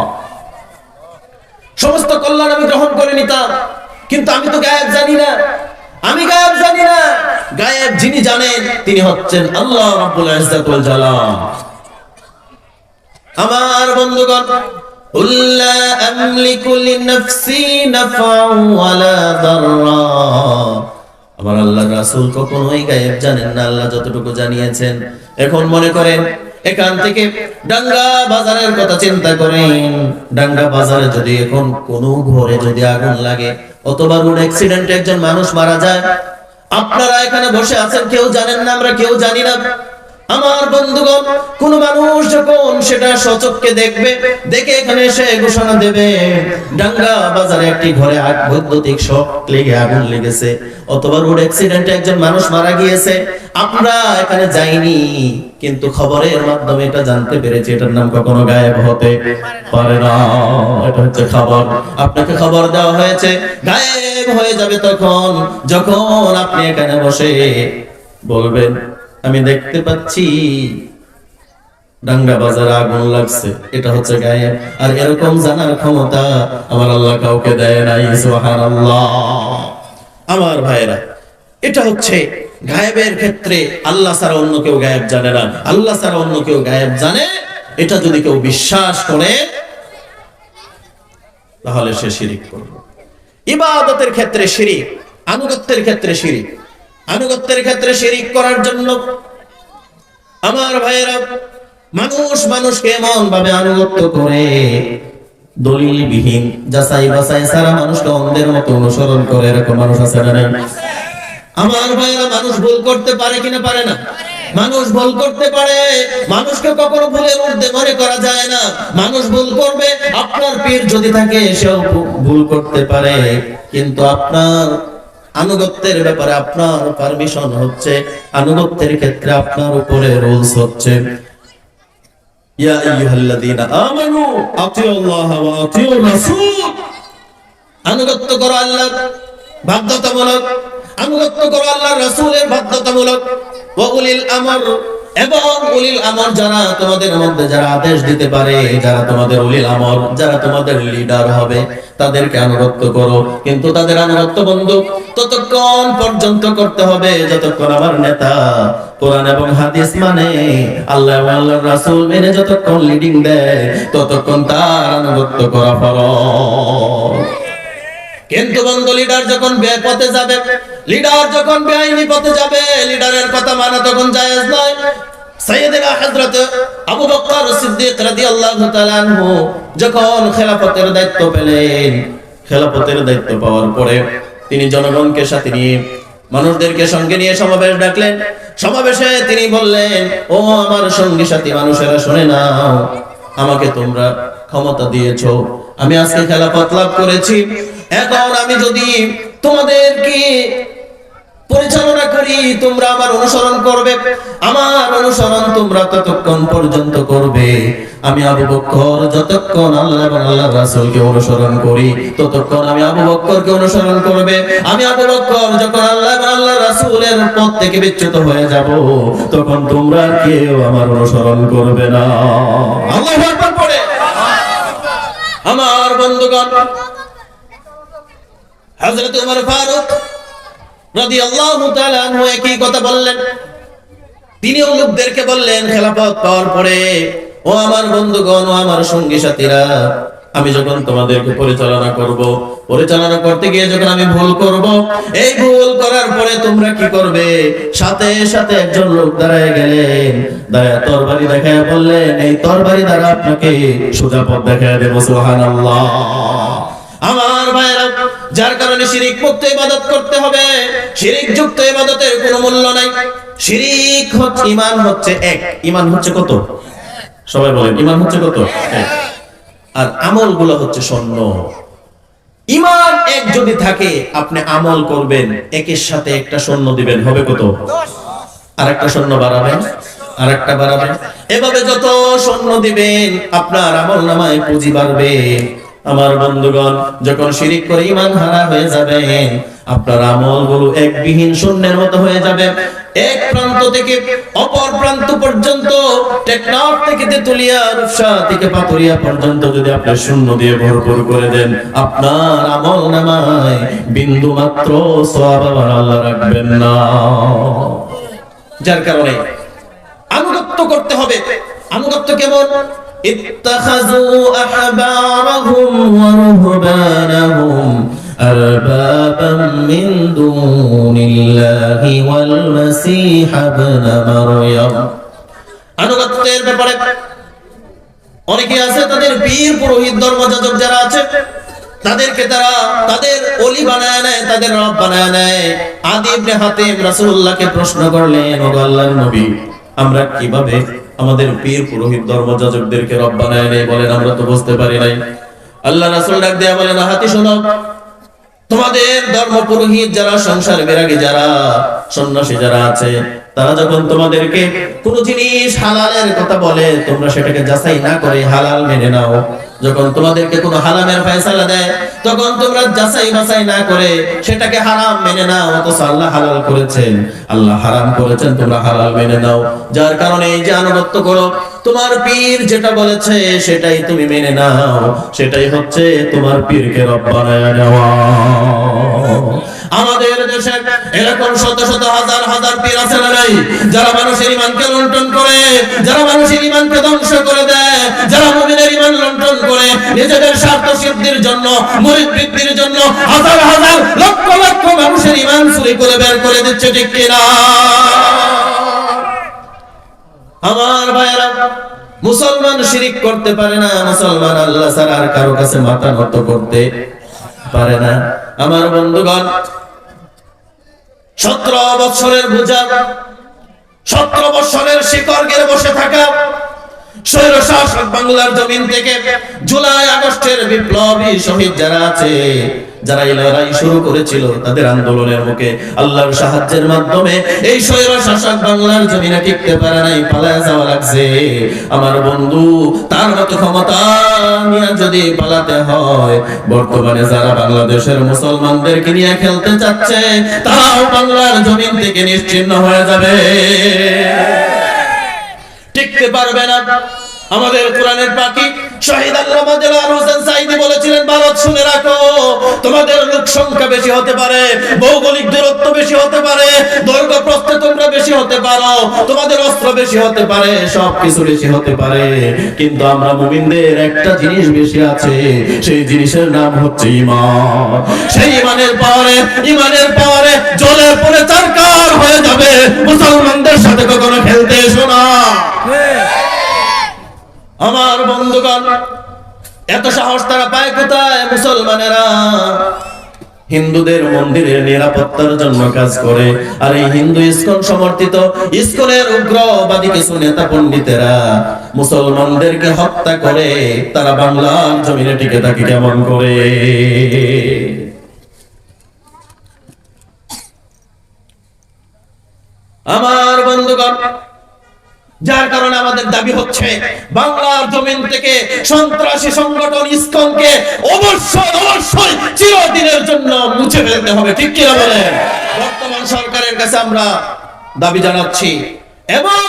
সমস্ত কল্যাণ আমি গ্রহণ করে নিতাম কিন্তু আমি তো গায়েব জানি না আমি গায়েব জানি না গায়েব যিনি জানেন তিনি হচ্ছেন আল্লাহ রাব্বুল ইজ্জাত ওয়াল জালাল আমার বন্ধুগণ قل لا أملك لنفسي نفعا ولا ضرا আমার আল্লাহর রাসূল কখনোই গায়েব জানেন না আল্লাহ যতটুকু জানিয়েছেন এখন মনে করেন এখান থেকে ডাঙ্গা বাজারের কথা চিন্তা করেন ডাঙ্গা বাজারে যদি এখন কোনো ঘরে যদি আগুন লাগে অথবা রোড অ্যাক্সিডেন্টে একজন মানুষ মারা যায় আপনারা এখানে বসে আছেন কেউ জানেন না আমরা কেউ জানি না আমার বন্ধুগণ কোন মানুষ যখন সেটা সচক্ষে দেখবে দেখে এখানে এসে ঘোষণা দেবে ডাঙ্গা বাজারে একটি ঘরে বৈদ্যুতিক শক লেগে আগুন লেগেছে অথবা রোড অ্যাক্সিডেন্টে একজন মানুষ মারা গিয়েছে আমরা এখানে যাইনি কিন্তু খবরের মাধ্যমে এটা জানতে পেরেছি এটার নাম কখনো গায়েব হতে পারে না এটা হচ্ছে খবর আপনাকে খবর দেওয়া হয়েছে গায়েব হয়ে যাবে তখন যখন আপনি এখানে বসে বলবেন আমি দেখতে পাচ্ছি ডাঙ্গা বাজারে আগুন লাগছে এটা হচ্ছে গায়েব আর এরকম জানার ক্ষমতা আমার আল্লাহ কাউকে দেয় নাই সুবহানাল্লাহ আমার ভাইরা এটা হচ্ছে গায়েবের ক্ষেত্রে আল্লাহ ছাড়া অন্য কেউ গায়েব জানে না আল্লাহ ছাড়া অন্য কেউ গায়েব জানে এটা যদি কেউ বিশ্বাস করে তাহলে সে শিরিক করবে ইবাদতের ক্ষেত্রে শিরিক আনুগত্যের ক্ষেত্রে শিরিক আনুগত্যের ক্ষেত্রে শিরিক করার জন্য আমার ভাইয়েরা মানুষ মানুষকে এমন ভাবে আনুগত্য করে দলিলবিহীন যাচাই বাছাই ছাড়া মানুষকে অন্ধের মতো অনুসরণ করে এরকম মানুষ আছে না নাই আমার ভাইয়েরা মানুষ ভুল করতে পারে কিনা পারে না মানুষ ভুল করতে পারে মানুষকে কখনো ভুলের ঊর্ধ্বে মনে করা যায় না মানুষ ভুল করবে আপনার পীর যদি থাকে সেও ভুল করতে পারে কিন্তু আপনার আনুগত্যের ব্যাপারে আপনার পারমিশন হচ্ছে আনুগত্যের ক্ষেত্রে আপনার উপরে রুলস হচ্ছে ইয়া আইয়ুহাল্লাযীনা আমানু আতিউল্লাহ ওয়া আতিউর রাসূল আনুগত্য করো আল্লাহর বাধ্যতামূলক আনুগত্য করো আল্লাহর রাসূলের বাধ্যতামূলক ওয়া উলিল আমর এবং উলিল আমর যারা তোমাদের মধ্যে যারা আদেশ দিতে পারে যারা তোমাদের উলিল আমর যারা তোমাদের লিডার হবে তাদেরকে আনুগত্য করো কিন্তু তাদের আনুগত্য বন্ধু ততক্ষণ পর্যন্ত করতে হবে যতক্ষণ আমার নেতা কোরআন এবং হাদিস মানে আল্লাহ এবং আল্লাহর রাসূল মেনে যতক্ষণ লিডিং দেয় ততক্ষণ তার আনুগত্য করা ফরজ কিন্তু বন্ধু লিডার যখন বেপথে যাবে লিডার যখন বেআইনি পথে যাবে লিডারের কথা মানা তখন জায়েজ নয় সাইয়েদনা হযরত আবু বকর সিদ্দিক রাদিয়াল্লাহু তাআলা আনহু যখন খেলাফতের দায়িত্ব পেলেন খেলাফতের দায়িত্ব পাওয়ার পরে তিনি জনগণকে সাথে নিয়ে মানুষদেরকে সঙ্গে নিয়ে সমাবেশ ডাকলেন সমাবেশে তিনি বললেন ও আমার সঙ্গী সাথী মানুষেরা শুনে নাও আমাকে তোমরা ক্ষমতা দিয়েছো আমি আজকে খেলাফত লাভ করেছি এখন আমি যদি তোমাদেরকে পরিচালনা করি তোমরা আমার অনুসরণ করবে, আমার অনুসরণ তোমরা ততক্ষণ পর্যন্ত করবে। আমি আবু বকর যতক্ষণ আল্লাহ এবং আল্লাহর রাসূলকে অনুসরণ করি ততক্ষণ আমি আবু বকরকে অনুসরণ করবে। আমি আবু বকর যখন আল্লাহ এবং আল্লাহর রাসূলের পথ থেকে বিচ্যুত হয়ে যাব তখন তোমরা কেউ আমার অনুসরণ করবে না। আল্লাহু আকবার পড়ে। আমার বন্ধুগণ, হযরত ওমর ফারুক রাদিয়াল্লাহু তাআলা আনহু একই কথা বললেন। তিনিও লোকদেরকে বললেন খেলাফত পাওয়ার পরে, ও আমার বন্ধুগণ, ও আমার সঙ্গী সাথীরা, আমি যখন তোমাদেরকে পরিচালনা করব, পরিচালনা করতে গিয়ে যখন আমি ভুল করব, এই ভুল করার পরে তোমরা কি করবে? সাথে সাথে একজন লোক দাঁড়ায় গেলেন, দাঁড়ায় তরবারি দেখায় বললেন, এই তরবারি দ্বারা আপনাকে সোজা পথ দেখায় দেব। সুবহানাল্লাহ। আমার ভাইরা, যার কারণে শিরিক মুক্ত ইবাদত করতে হবে। শিরিক যুক্ত ইবাদতের কোনো মূল্য নাই। শিরিক হচ্ছে, ঈমান হচ্ছে এক। ঈমান হচ্ছে কত? সবাই বলেন, ঈমান হচ্ছে কত? এক। আর আমলগুলো হচ্ছে শূন্য। ঈমান এক যদি থাকে, আপনি আমল করবেন, একের সাথে একটা শূন্য দিবেন, হবে কত? আর একটা শূন্য বাড়াবেন, আর একটা বাড়াবেন, এভাবে যত শূন্য দিবেন আপনার আমল নামায় পুঁজি বাড়বে। আমার বন্ধুগণ, যখন শিরিক করে ঈমান হারা হয়ে যাবেন, আপনার আমলগুলো একবিহীন শূন্যের মতো হয়ে যাবে। এক প্রান্ত থেকে অপর প্রান্ত পর্যন্ত, টেকনাফ থেকে তেতুলিয়া, রূপসা থেকে পাতুরিয়া পর্যন্ত যদি আপনি শূন্য দিয়ে ভরপুর করে দেন, আপনার আমল নামায় বিন্দু মাত্র সওয়াব আল্লাহ রাখবেন না। যার কারণে আনুগত্য করতে হবে। আনুগত্য কেমন? ইত্তাখাযু আহবারহুম ওয়া রুহবানাহুম আরবাবাম মিন দুনিল্লাহি ওয়াল মাসীহ ইবনে মারইয়াম। আনুগত্যের ব্যাপারে অনেকে আছে, তাদের পীর পুরোহিত ধর্মযাজক যারা আছে তাদেরকে তারা তাদের ওলি বানায় নেয়, তাদের রব বানায় নেয়। আদি ইবনে হাতিম রাসূলুল্লাহকে প্রশ্ন করলেন, ও আল্লাহর নবী, আমরা কিভাবে আমাদের পীর পুরোহিত ধর্মযাজকদেরকে রব বানায় নেই? বলেন, আমরা তো বুঝতে পারি নাই। আল্লাহ রাসূল ডাক দেয়া বলেন, হাতি শোনো, তোমাদের ধর্ম পুরোহিত যারা, সংসার বিরাগী যারা, সন্ন্যাসী যারা আছে, তারা যখন তোমাদেরকে কোন জিনিস হালালের কথা বলে, তোমরা সেটাকে যাচাই না করে হালাল মেনে নাও। যখন তোমাদেরকে কোনো হারামের ফয়সালা দেয়, তখন তোমরা যাচাই বাছাই না করে সেটাকে হারাম মেনে নাও। অথচ আল্লাহ হালাল করেছেন, আল্লাহ হারাম করেছেন, তোমরা হালাল মেনে নাও। যার কারণে এই যে আনুগত্য করো, তোমার পীর যেটা বলেছে সেটাই তুমি মেনে নাও, সেটাই হচ্ছে তোমার পীরকে রব বানায় নেওয়া। আমাদের দেশে এরকম শত শত হাজার হাজার পীর আছে না নাই, যারা মানুষের ঈমানকে লুণ্ঠন করে, যারা মানুষের ঈমানকে ধ্বংস করে দেয়, যারা মুমিনের ঈমান লুণ্ঠন করে নিজেদের স্বার্থ সিদ্ধির জন্য, মুরিদ বৃদ্ধির জন্য হাজার হাজার লক্ষ লক্ষ মানুষের ঈমান চুরি করে বের করে দিচ্ছে, ঠিক কিনা? আমার ভাইরা, মুসলমান শিরিক করতে পারে না, মুসলমান আল্লাহ ছাড়া আর কারো কাছে মাথা নত করতে পারে না। আমার বন্ধুগণ, 17 বছরের বোঝা, 17 বছরের শিকড় গেড়ে বসে থাকা স্বৈর শাসক বাংলার জমিন থেকে জুলাই আগস্টের বিপ্লবী শহীদ যারা আছে, যারা এই লড়াই শুরু করেছিল, তাদের আন্দোলনের মুখে আল্লাহর সাহায্যের মাধ্যমে এই স্বৈর শাসক বাংলার জমিনে টিকতে পারে নাই, পালায় যাওয়া লাগছে। আমার বন্ধু, তার মতো ক্ষমতা নিয়ে যদি পালাতে হয়, বর্তমানে যারা বাংলাদেশের মুসলমানদেরকে নিয়ে খেলতে চাচ্ছে, তারাও বাংলার জমিন থেকে নিশ্চিহ্ন হয়ে যাবে, টিকতে পারবে না। আমাদের কোরআনের পাখি শহীদ আল্লামা দেলোয়ার হোসেন সাঈদী বলেছিলেন, ভারত শুনে রাখো, তোমাদের লোক সংখ্যা বেশি হতে পারে, ভৌগোলিক দূরত্ব বেশি হতে পারে, দৈর্ঘ্য প্রস্থে তোমরা বেশি হতে পারো, তোমাদের অস্ত্র বেশি হতে পারে, সবকিছু বেশি হতে পারে, কিন্তু আমরা মুমিনদের একটা জিনিস বেশি আছে, সেই জিনিসের নাম হচ্ছে ঈমান। সেই ঈমানের পাওয়ারে জ্বলে পড়ে চারকার হয়ে যাবে। মুসলমানদের সাথে কখনো খেলতে এসো না। আমার বন্ধুগণ, এত সাহস তারা পায় কোথায়? মুসলমানেরা হিন্দুদের মন্দিরের নিরাপত্তার জন্য কাজ করে, আর এই হিন্দু ইসকন সমর্থিত ইসকনের উগ্রবাদী কিছু নেতা পণ্ডিতেরা মুসলমানদেরকে হত্যা করে, তারা বাংলার জমিনে টিকে থাকে কেমন করে? আমার বন্ধুগণ, যার কারণে আমাদের দাবি হচ্ছে বাংলার জমিন থেকে সন্ত্রাসী সংগঠন ইসকনকে অবশ্যই চিরদিনের জন্য মুছে ফেলতে হবে, ঠিক কিনা বলেন? বর্তমান সরকারের কাছে আমরা দাবি জানাচ্ছি এবং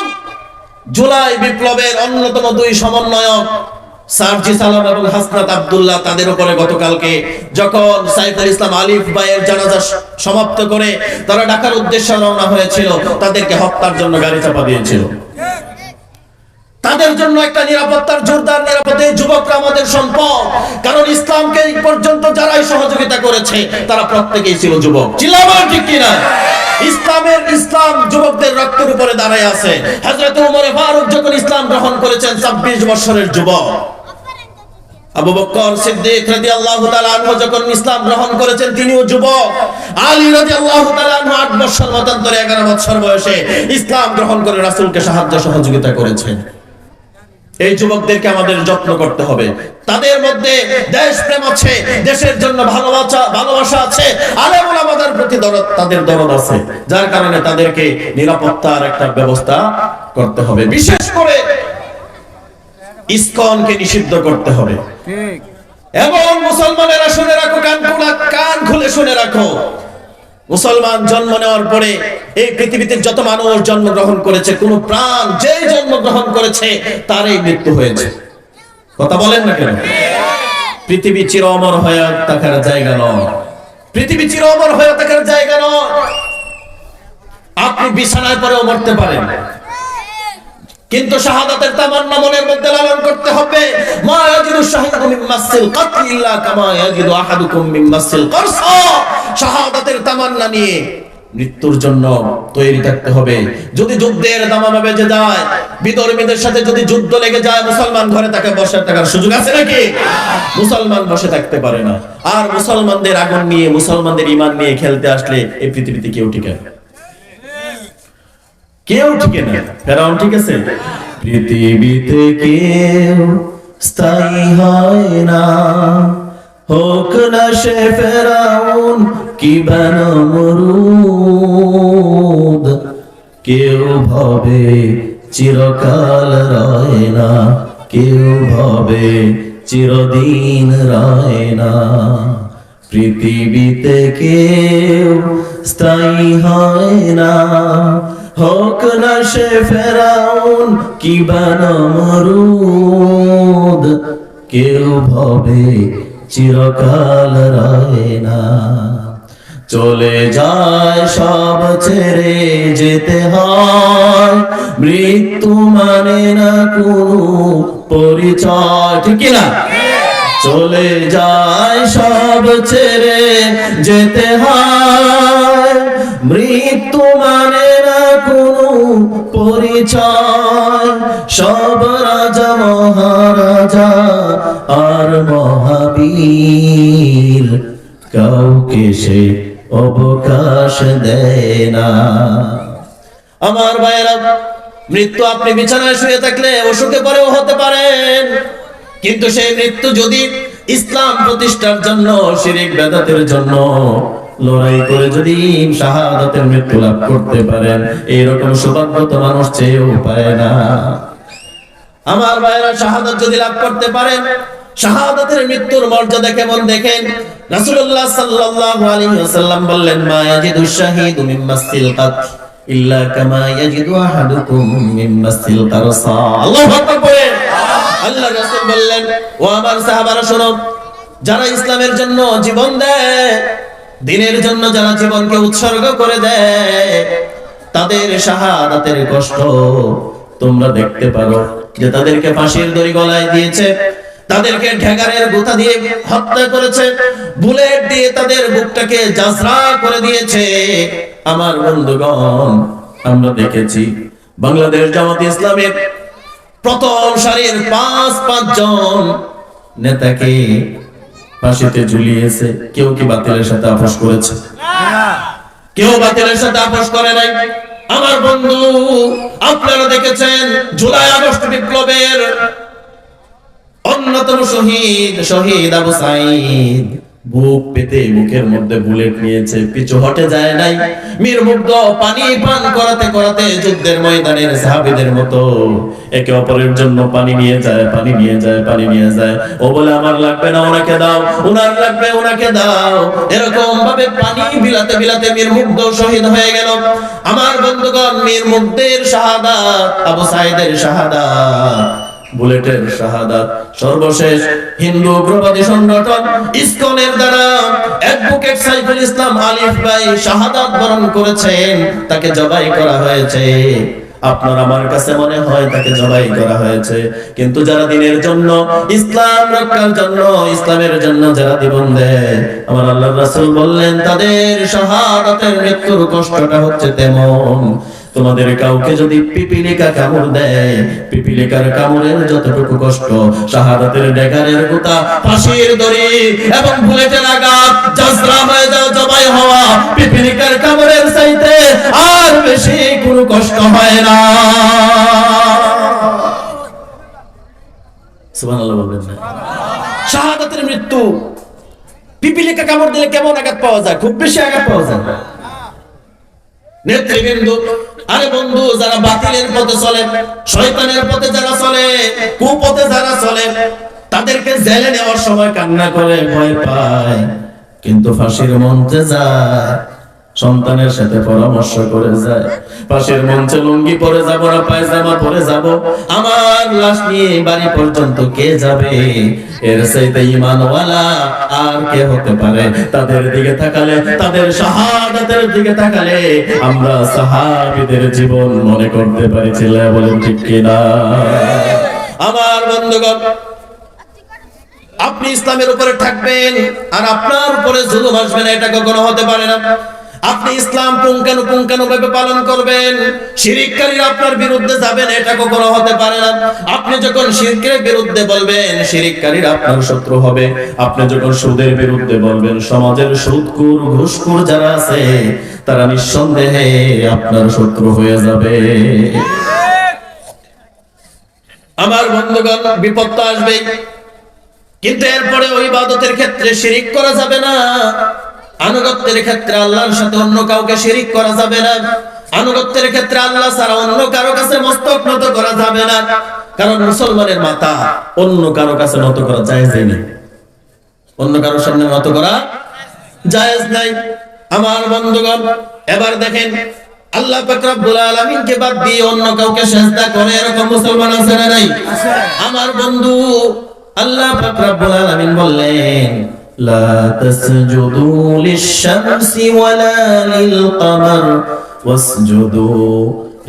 জুলাই বিপ্লবের অন্যতম দুই সমন্বয়ক সার্জিস আলম এবং হাসনাত আব্দুল্লাহ, তাদের উপরে গতকালকে যখন সাইফুল ইসলাম আলিফ ভাইয়ের জানাজা সমাপ্ত করে তারা ঢাকার উদ্দেশ্যে রওনা হয়েছিল, তাদেরকে হত্যার জন্য গাড়ি চাপা দিয়েছিল। তাদের জন্য একটা নিরাপত্তার জোরদার নিরাপত্তা। যুবকরা আমাদের সম্পদ, কারণ ইসলামকে এই পর্যন্ত যারাই সহযোগিতা করেছে তারা প্রত্যেকেই ছিল যুবক। চিল্লাবার ঠিক কিনা? ইসলাম যুবকদের রক্তের উপরে দাঁড়ায় আছে। হযরত ওমর ফারুক যখন ইসলাম গ্রহণ করেছেন 26 বছরের যুবক। আবু বকর সিদ্দিক রাদিয়াল্লাহু তাআলা আনহু যখন ইসলাম গ্রহণ করেছেন তিনিও যুবক। আলী রাদিয়াল্লাহু তাআলা আনহু 8 বছর মতান্তরে 11 বছর বয়সে ইসলাম গ্রহণ করে রাসূলকে সাহায্য সহযোগিতা করেছেন। এই যুবকদেরকে আমাদের যত্ন করতে হবে। তাদের মধ্যে দেশপ্রেম আছে, দেশের জন্য ভালোবাসা আছে, আলেম ওলামাদের প্রতি তাদের দরদ আছে, যার কারণে তাদেরকে নিরাপত্তার একটা ব্যবস্থা করতে হবে। বিশেষ করে ইসকনকে নিষিদ্ধ করতে হবে। এবং মুসলমানেরা শুনে রাখো, কান খুলে শুনে রাখো, মুসলমান জন্ম নেওয়ার পরে এই পৃথিবীতে যত মানুষ জন্মগ্রহণ করেছে, কোন প্রাণ যেই জন্মগ্রহণ করেছে তারই মৃত্যু হয়েছে। কথা বলেন না কেন? পৃথিবী চির অমর হয়ে থাকার জায়গা নয়। পৃথিবী চির অমর হয়ে থাকার জায়গা নয়। আপনি বিছানায় পরেও মরতে পারেন, কিন্তু শাহাদাতের তামান্না মনের মধ্যে লালন করতে হবে। মা ইয়াজিদু শাহিদু মিন মাসিল কাতল ইল্লা কামা ইয়াজিদু আহাদুকুম মিন মাসিল কারসা। শাহাদাতের তামান্না নিয়ে মৃত্যুর জন্য তৈরি থাকতে হবে। যদি যুদ্ধের দামামা বেজে যায়, বিধর্মীদের সাথে যদি যুদ্ধ লেগে যায়, মুসলমান ঘরে তাকে বসে থাকার সুযোগ আছে নাকি? মুসলমান বসে থাকতে পারে না। আর মুসলমানদের আগুন নিয়ে, মুসলমানদের ঈমান নিয়ে খেলতে আসলে এই পৃথিবীতে কেউ টিকে না, কেউ টিকে না। ফেরাউন ঠিক আছে? পৃথিবীতে কেউ স্থায়ী হয় না, হোক না সে ফেরাউন কিবা নমরুদ। কেউ ভাবে চিরকাল রয় না, কেউ ভাবে চিরদিন রয় না। পৃথিবীতে কেউ স্থায়ী হয় না, হোক না সে ফেরাউন কিবা নমরুদ। কেউ ভাবে চিরকাল রয় না। চলে যায় সব ছেড়ে যেতে হয়, মৃত্যু মানে না কোনো পরিচয়, ঠিক না? চলে যায় সব ছেড়ে যেতে হয়, মৃত্যু মানে না কোনো পরিচয়। সব রাজা মহারাজা আর মহাবীর, কাউকে সে অবকাশ দেয় না। আমার ভাইয়েরা, মৃত্যু আপনি বিছানায় শুয়ে থাকলে অসুখে পরেও হতে পারেন, কিন্তু সেই মৃত্যু যদি ইসলাম প্রতিষ্ঠার জন্য, শিরক বেদাতের জন্য লড়াই করে যদি শাহাদাতের মৃত্যু লাভ করতে পারেন, এরকম সৌভাগ্য তো মানুষ চেয়েও পায় না। আমার ভাইরা, শাহাদাত যদি লাভ করতে পারেন, শাহাদাতের মৃত্যুর মর্যাদা কেমন দেখেন। রাসূলুল্লাহ সাল্লাল্লাহু আলাইহি ওয়াসাল্লাম বললেন, মা ইয়াজিদু শাহীদু মিন মাসিল কাতল ইল্লা কামা ইয়াজিদু আহাদুকুম মিন মাসিল কারসা। আল্লাহু আকবার বলেন। আল্লাহ রাসূল বললেন, ও আমার সাহাবারা শোনো, যারা ইসলামের জন্য জীবন দেয়, দ্বীনের জন্য যারা জীবনকে উৎসর্গ করে দেয়, তাদের শাহাদাতের কষ্ট তোমরা দেখতে পারো। যে তাদেরকে ফাঁসির দড়ি গলায় দিয়েছে, তাদেরকে ঢেগারের গুতা দিয়ে হত্যা করেছে, বুলেট দিয়ে তাদের বুকটাকে জাজরা করে দিয়েছে। আমার বন্ধুগণ, আমরা দেখেছি বাংলাদেশ জামাত ইসলামের প্রথম সারির 5 জন নেতাকে ফাঁসিতে ঝুলিয়েছে। কেউ কি বাতিলের সাথে আপোষ করেছে? কেউ বাতিলের সাথে আপোষ করে নাই। আমার বন্ধু, আপনারা দেখেছেন জুলাই আগস্ট বিপ্লবের অন্যতম শহীদ আবু সাঈদ, বুক পেতে মুখের মধ্যে বুলেট নিয়েছে, পিছু হটে যায় নাই। মীর মুগ্ধ পানি পান করাতে করাতে যুদ্ধের ময়দানের সাহাবীদের মতো একে অপরের জন্য পানি নিয়ে যায়, পানি নিয়ে যায়, পানি নিয়ে যায়। ও বলে আমার লাগবে না, ওনাকে দাও, ওনার লাগবে, ওনাকে দাও। এরকম ভাবে পানি বিলাতে বিলাতে মীর মুগ্ধ শহীদ হয়ে গেল। আমার বন্ধুগণ, মীর মুগ্ধের শাহাদাত, আবু সাঈদের শাহাদাত, বুলেটের শাহাদাত, সর্বশেষ হিন্দু উগ্রবাদী সংগঠন ইসকনের দ্বারা অ্যাডভোকেট সাইফুল ইসলাম আলিফ ভাই শাহাদাত বরণ করেছেন, তাকে জবাই করা হয়েছে। আপনার আমার কাছে মনে হয় তাকে জবাই করা হয়েছে, কিন্তু যারা দিনের জন্য, ইসলাম রক্ষার জন্য, ইসলামের জন্য যারা জীবন দেয়, আমার আল্লাহর রাসূল বললেন তাদের শাহাদাতের মৃত্যুর কষ্টটা হচ্ছে তেমন, তোমাদের কাউকে যদি পিপিলিকা কামড় দেয়, পিপিলিকার কামড়ের যতটুকু কষ্ট, শাহাদাতের ডেগারের গুতা, ফাঁসির দড়ি এবং বুলেটের আঘাত, জাজরা হয়ে যাওয়া, জবাই হওয়া, পিপিলিকার কামড়ের চাইতে আর বেশি কোনো কষ্ট হয় না। সুবহানাল্লাহ বলবেন না? শাহাদাতের মৃত্যু, পিপিলিকা কামড় দিলে কেমন আঘাত পাওয়া যায়? খুব বেশি আঘাত পাওয়া যায়। নেতৃবৃন্দ, আরে বন্ধু, যারা বাতিলের পথে চলে, শয়তানের পথে যারা চলে, কুপথে যারা চলে, তাদেরকে জেলে নেওয়ার সময় কান্না করে, ভয় পায়, কিন্তু ফাঁসির মঞ্চে যায়, সন্তানের সাথে পরামর্শ করে যায়, ফাঁসির মঞ্চে লুঙ্গি পরে যাব না পায়জামা পরে যাব, আমার লাশ নিয়ে বাড়ি পর্যন্ত কে যাবে? এর চাইতে ঈমানওয়ালা আর কে হতে পারে? তাদের দিকে তাকালে, তাদের শাহাদাতের দিকে তাকালে আমরা সাহাবীদের জীবন মনে করতে পারি। চিল্লায়া বলেন ঠিক কিনা? আমার বন্ধুগণ, আপনি ইসলামের উপরে থাকবেন আর আপনার উপরে জুলুম আসবে না, এটা কখনো হতে পারে না। আপনি ইসলাম পুঙ্খানুপুঙ্খানুভাবে পালন করবেন, শিরিককারীরা আপনার বিরুদ্ধে যাবেন, এটা কখনো হতে পারে না। আপনি যখন শিরকের বিরুদ্ধে বলবেন, শিরিককারীরা আপনার শত্রু হবে। আপনি যখন সুদের বিরুদ্ধে বলবেন, সমাজের সুদখোর ঘুষখোর যারা আছে তারা নিঃসন্দেহে আপনার শত্রু হয়ে যাবে। আমার বন্ধুগণ, বিপদ তো আসবেই, কিন্তু এরপরে ওই ইবাদতের ক্ষেত্রে শিরিক করা যাবে না। আনুগত্যের ক্ষেত্রে আল্লাহর সাথে অন্য কাউকে শিরিক করা যাবে না। আনুগত্যের ক্ষেত্রে আল্লাহ ছাড়া অন্য কারো কাছে মস্তক নত করা যাবে না, কারণ মুসলমানের মাথা অন্য কারো কাছে নত করা জায়েজ নেই, অন্য কারোর সামনে নত করা জায়েজ নাই। আমার বন্ধুগণ, এবার দেখেন, আল্লাহ পাক রব্বুল আলামিনকে বাদ দিয়ে অন্য কাউকে সিজদা করে এরকম মুসলমান আছে না নাই? আমার বন্ধু, আল্লাহ পাক রব্বুল আলামিন বললেন, লা তাসজুদু লিশ-শামসি ওয়ালা লিল-কামার ওয়াসজুদু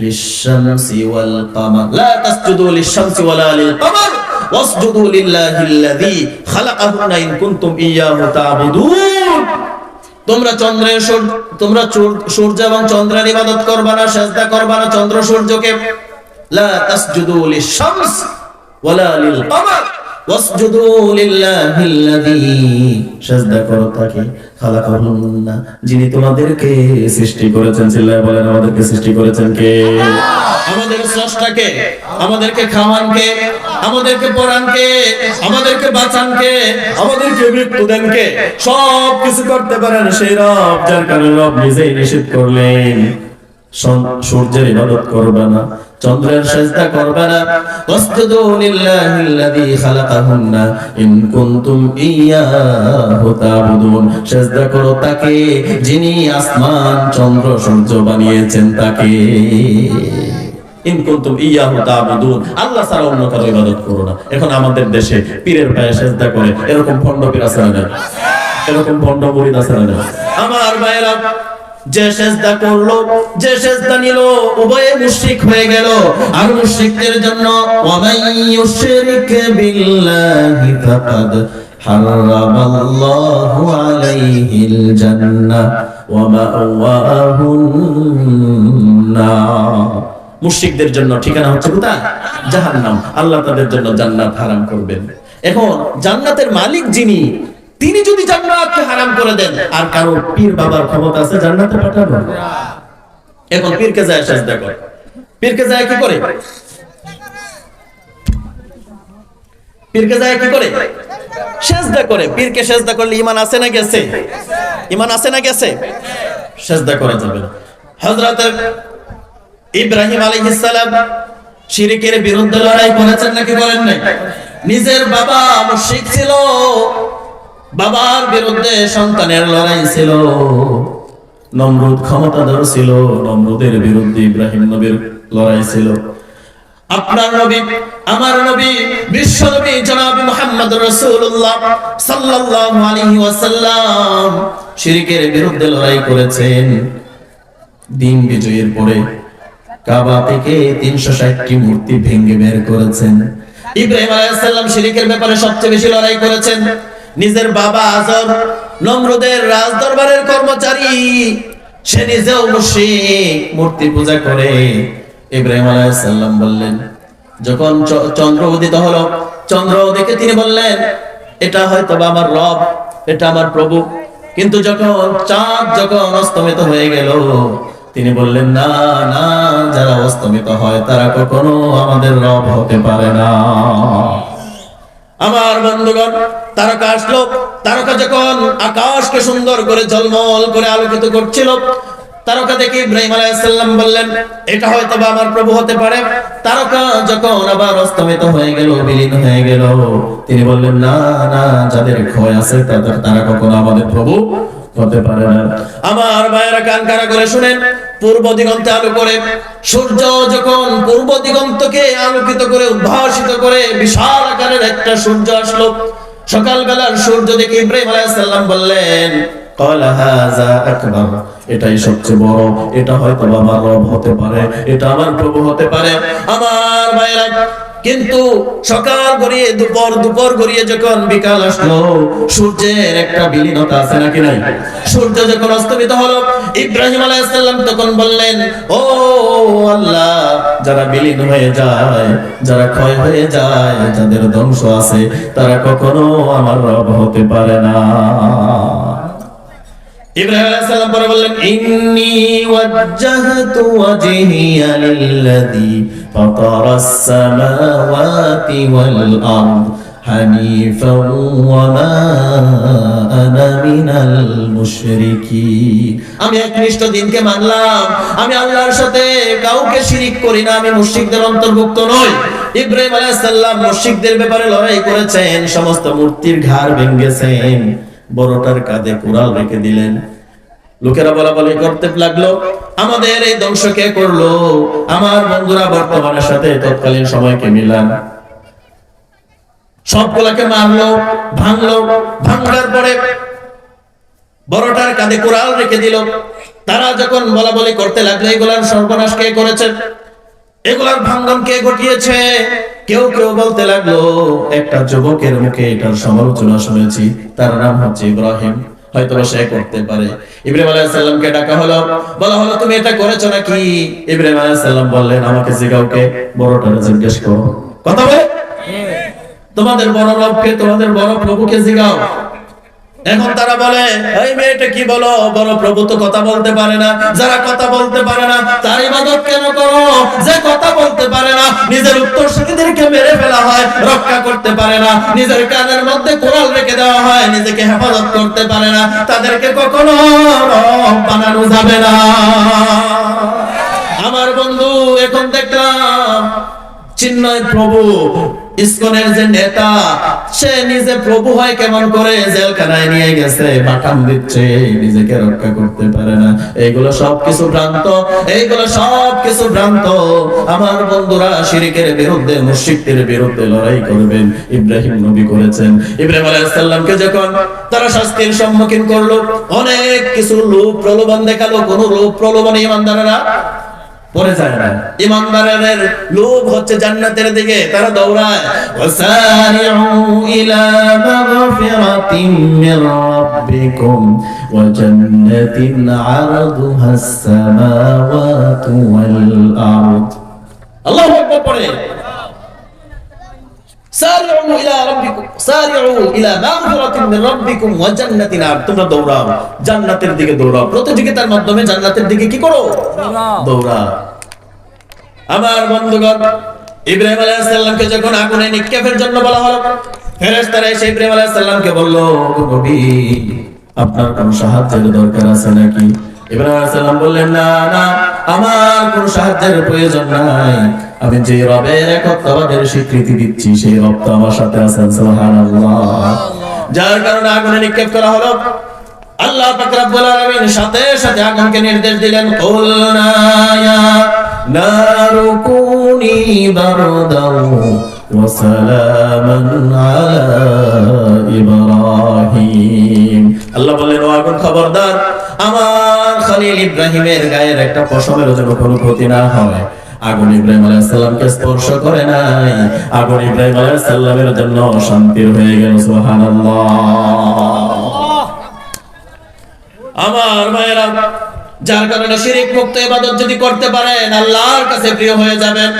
লিশ-শামসি ওয়াল-কামার, লা তাসজুদু লিশ-শামসি ওয়ালা লিল-কামার ওয়াসজুদু লিল্লাহিল্লাযী খালাকাহুন্না ইন কুনতুম ইয়্যাহু তা'বুদুন। তোমরা সূর্য এবং চন্দ্রের ইবাদত করবা না, সিজদা করবা না চন্দ্র সূর্যকে। লা তাসজুদু লিশ-শামস ওয়ালা লিল-কামার ওয়াসজুদু লিল্লাহিল্লাযী, সিজদা করো তাকে, খালাকাহুন্না, যিনি তোমাদেরকে সৃষ্টি করেছেন। চিল্লায়া বলেন, আমাদেরকে সৃষ্টি করেছেন কে? আমাদের স্রষ্টা কে? আমাদেরকে খাওয়ান কে? আমাদেরকে পড়ান কে? আমাদেরকে বাঁচান কে? আমাদেরকে মৃত্যু দেন কে? সব কিছু করতে পারেন সেই রব, যার কারণে রব নিজেই নিষেধ করলেন সূর্যের ইবাদত করবে না, চন্দ্রের সিজদা করবে না। ওয়াসজুদু লিল্লাহিল্লাযী খালাকাহুন্না ইন কুনতুম ইয়্যাহু তা'বুদুন, সিজদা করো তাকে যিনি আসমান চন্দ্র সূর্য বানিয়েছেন তাকে। ইন কুনতুম ইয়্যাহু তা'বুদুন, আল্লাহ ছাড়া অন্য কারো ইবাদত করো না। এখন আমাদের দেশে পীরের পায়ে সিজদা করে এরকম ভণ্ড পীর আছে না? এরকম ভণ্ড মুরিদ আছে না? আমার ভাইরা, যে সিজদা করলো, যে সিজদা নিল, উভয়ে মুশরিক হয়ে গেল। আর মুশরিকদের জন্য ওয়ামাইয়ুশরিক বিল্লাহি ফাকাদ হারামাল্লাহু আলাইহিল জান্নাহ ওয়া মাওয়াহুন নার। মুশরিকদের জন্য ঠিকানা হচ্ছে কোথায়? জাহান্নাম। আল্লাহ তাদের জন্য জান্নাত হারাম করবেন। এখন জান্নাতের মালিক যিনি, তিনি যদি জান্নাতকে হারাম করে দেন, আর কারো পীর বাবার ক্ষমতা আছে জান্নাতে পাঠানো? এখন পীরকে যায় সিজদা করে, পীরকে যায় কি করে? পীরকে যায় কি করে? সেজদা করে। পীরকে সেজদা করলে ঈমান আছে না গেছে? ঈমান আছে না গেছে? সেজদা করা যাবে না। হযরত ইব্রাহিম আলাইহিস সালাম শিরকের বিরুদ্ধে লড়াই করেছেন নাকি করেন নাই? নিজের বাবা মুশরিক ছিল, বাবার বিরুদ্ধে সন্তানের লড়াই ছিল। নমরুদ ক্ষমতাধর ছিল, নমরুদের বিরুদ্ধে ইব্রাহিম নবীর লড়াই ছিল। আপনার নবী, আমার নবী, বিশ্ব নবী জনাব মুহাম্মদ রাসূলুল্লাহ সাল্লাল্লাহু আলাইহি ওয়াসাল্লাম শিরকের বিরুদ্ধে লড়াই করেছেন। দিন বিজয়ের পরে কাবা থেকে 360টি মূর্তি ভেঙে বের করেছেন। ইব্রাহিম আলাইহিস সালাম শিরকের ব্যাপারে সবচেয়ে বেশি লড়াই করেছেন। নিজের বাবা আজর নমরুদের রাজ দরবারের কর্মচারী, সে নিজেও মুশরিক, মূর্তি পূজা করে। ইব্রাহিম আলাইহিস সালাম বললেন, যখন চন্দ্র উদিত হলো, চন্দ্র দেখে তিনি বললেন, এটা হয়তো আমার রব, এটা আমার প্রভু। কিন্তু যখন চাঁদ যখন অস্তমিত হয়ে গেল, তিনি বললেন, না না, যারা অস্তমিত হয় তারা কখনো আমাদের রব হতে পারে না। আমার বন্ধুগণ, তারকা আসলো। তারকা যখন আকাশকে সুন্দর করে ঝলমল করে আলোকিত করছিল, তারকা দেখে ইব্রাহিম আলাইহিস সালাম বললেন, এটা হয়তো বা আমার প্রভু হতে পারে। তারকা যখন আবার অস্তমিত হয়ে গেল, বিলীন হয়ে গেল, তিনি বললেন, না না, যাদের ক্ষয় আছে তারা কখনো আমাদের প্রভু হতে পারে না। আমার ভাইয়েরা কান খাড়া করে শুনেন, পূর্ব দিগন্তে আলো করে সূর্য যখন পূর্ব দিগন্তকে আলোকিত করে উদ্ভাসিত করে বিশাল আকারের একটা সূর্য আসলো। সকালবেলার সূর্য দেখে ইব্রাহিম আলাইহিস সালাম বললেন, ক্বালা হাযা আকবার, এটাই সবচেয়ে বড়, এটা হয়তো আমার রব হতে পারে, এটা আমার প্রভু হতে পারে। আমার ভাইরা, কিন্তু সকাল গড়িয়ে দুপুর, দুপুর গড়িয়ে যখন বিকাল আসলো, সূর্যের একটা বিলীনতা আছে নাকি নাই? সূর্য যখন অস্তমিত হলো, ইব্রাহিম আলাইহিস সালাম তখন বললেন, ও আল্লাহ, যারা বিলীন হয়ে যায়, যারা ক্ষয় হয়ে যায়, যাদের ধ্বংস আছে, তারা কখনো আমার রব হতে পারে না। ইব্রাহিম আলাইহিস সালাম পরে বললেন, ইন্নী ওয়াজ্জাহতু ওয়াজহিয়া লিল্লাযী ফাতারাস সামাওয়াতি ওয়াল আরদ হানিফান ওয়া মা আনা মিনাল মুশরিকিন। আমি একনিষ্ঠ দ্বীনকে মানলাম, আমি আল্লাহর সাথে কাউকে শিরিক করি না, আমি মুশরিকদের অন্তর্ভুক্ত নই। ইব্রাহিম আলাইহিস সালাম মুশরিকদের ব্যাপারে লড়াই করেছেন, সমস্ত মূর্তির ঘাড় ভেঙেছেন, বড়টার কাঁধে কুড়াল রেখে দিলেন। লোকেরা বলাবলি করতে লাগলো, আমাদের এই ধ্বংস কে করলো? আমার বন্ধুরা, বর্তমানের সাথে তৎকালীন সময়কে মিলান। সবগুলাকে মারলো, ভাঙলো। ভাঙার পরে বড়টার কাঁধে কুড়াল রেখে দিল। তারা যখন বলাবলি করতে লাগলো, এগুলার সর্বনাশ কে করেছে, এগুলার ভাঙন কে ঘটিয়েছে, কেউ কেউ বলতে লাগলো, একটা যুবকের মুখে এটার সমালোচনা শুনেছি, তার নাম হচ্ছে ইব্রাহিম, হয়তো সে করতে পারে। ইব্রাহিম আলাইহিস সালামকে ডাকা হলো, বলা হলো, তুমি এটা করেছো নাকি? ইব্রাহিম আলাইহিস সালাম বললেন, আমাকে জিজ্ঞাসা, বড়টারে জিজ্ঞেস করো। কথা বলে, তোমাদের বড় রবকে, তোমাদের বড় প্রভুকে জিজ্ঞাও। এখন তারা বলে, এই মেয়েটা কি বলো, বড় প্রভু তো কথা বলতে পারে না। যারা কথা বলতে পারে না তার ইবাদত কেন করো? যে কথা বলতে পারে না, নিজের উত্তরসূরিদেরকে মেরে ফেলা হয়, রক্ষা করতে পারে না, নিজের কানের মধ্যে কোরাল রেখে দেওয়া হয়, নিজেকে হেফাজত করতে পারে না, তাদেরকে কখনো রব বানানো যাবে না। আমার বন্ধু, এখন দেখলাম চিন্ময় প্রভু, ইসকনের যে নেতা, সে নিজে প্রভু হয় কেমন করে? জেলখানায় নিয়ে গেছে, বাটাম দিচ্ছে, নিজেকে রক্ষা করতে পারে না। এইগুলো সবকিছু ভ্রান্ত, এইগুলো সবকিছু ভ্রান্ত। আমার বন্ধুরা, শিরকের বিরুদ্ধে, মুশরিকদের বিরুদ্ধে লড়াই করবেন, ইব্রাহিম নবী করেছেন। ইব্রাহিম আলাইহিস সালামকে যখন তারা শাস্তির সম্মুখীন করলো, অনেক কিছু লোভ প্রলোভন দেখালো, কোন লোভ প্রলোভনে ইমানদারেরা পড়ে যায় না। ইমানদারের লোভ হচ্ছে জান্নাতের দিকে, তারা দৌড়ায়। ওয়াসারিউ ইলা মাগফিরাতিন মির রাব্বিকুম ওয়া জান্নাতিন আরদুহাস সামাওয়াতু ওয়াল আরদ। আল্লাহু আকবার পড়ে, সারিউ ইলা রাব্বিকুম, সারিউ ইলা মাগফিরাতিন মির রাব্বিকুম ওয়া জান্নাতিন আরদ। তোমরা দৌড়াও, জান্নাতের দিকে দৌড়াও, প্রতিযোগিতার মাধ্যমে জান্নাতের দিকে কি করো? দৌড়াও। আমার বন্ধুগণ, ইব্রাহিম আলাইহিস সালামকে যখন আগুনে নিক্ষেপের জন্য বলা হলো, ফেরেশতারা এসে ইব্রাহিম আলাইহিস সালামকে বলল, নবী আপনার কোন সাহায্যের দরকার আছে নাকি? ইব্রাহিম আলাইহিস সালাম বললেন, না না, আমার কোন সাহায্যের প্রয়োজন নাই। আমি যে রবের একত্ববাদের স্বীকৃতি দিচ্ছি সেই রব তো আমার সাথে আছেন, সুবহানাল্লাহ। যার কারণে আগুনে নিক্ষেপ করা হলো। আল্লাহ পাক রব্বুল আলামিন সাথে সাথে আগুনকে নির্দেশ দিলেন, কুলনা ইয়া নারু কুনি বারদাও ওয়া সালামান আলা ইব্রাহিম। আল্লাহ বললেন, ও আগুন খবরদার, আমার খলিল ইব্রাহিমের গায়ের একটা পশমের যেন কোনো ক্ষতি না হয়। আগুন ইব্রাহিম আলাইহিস সালামকে স্পর্শ করে নাই, আগুন ইব্রাহিম আলাইহিস সালামের জন্য শান্তির হয়ে গেল, সুবহানাল্লাহ। আমার ভাইয়েরা, যার কারণে শিরক মুক্ত ইবাদত যদি করতে পারেন আল্লাহর কাছে প্রিয় হয়ে যাবেন।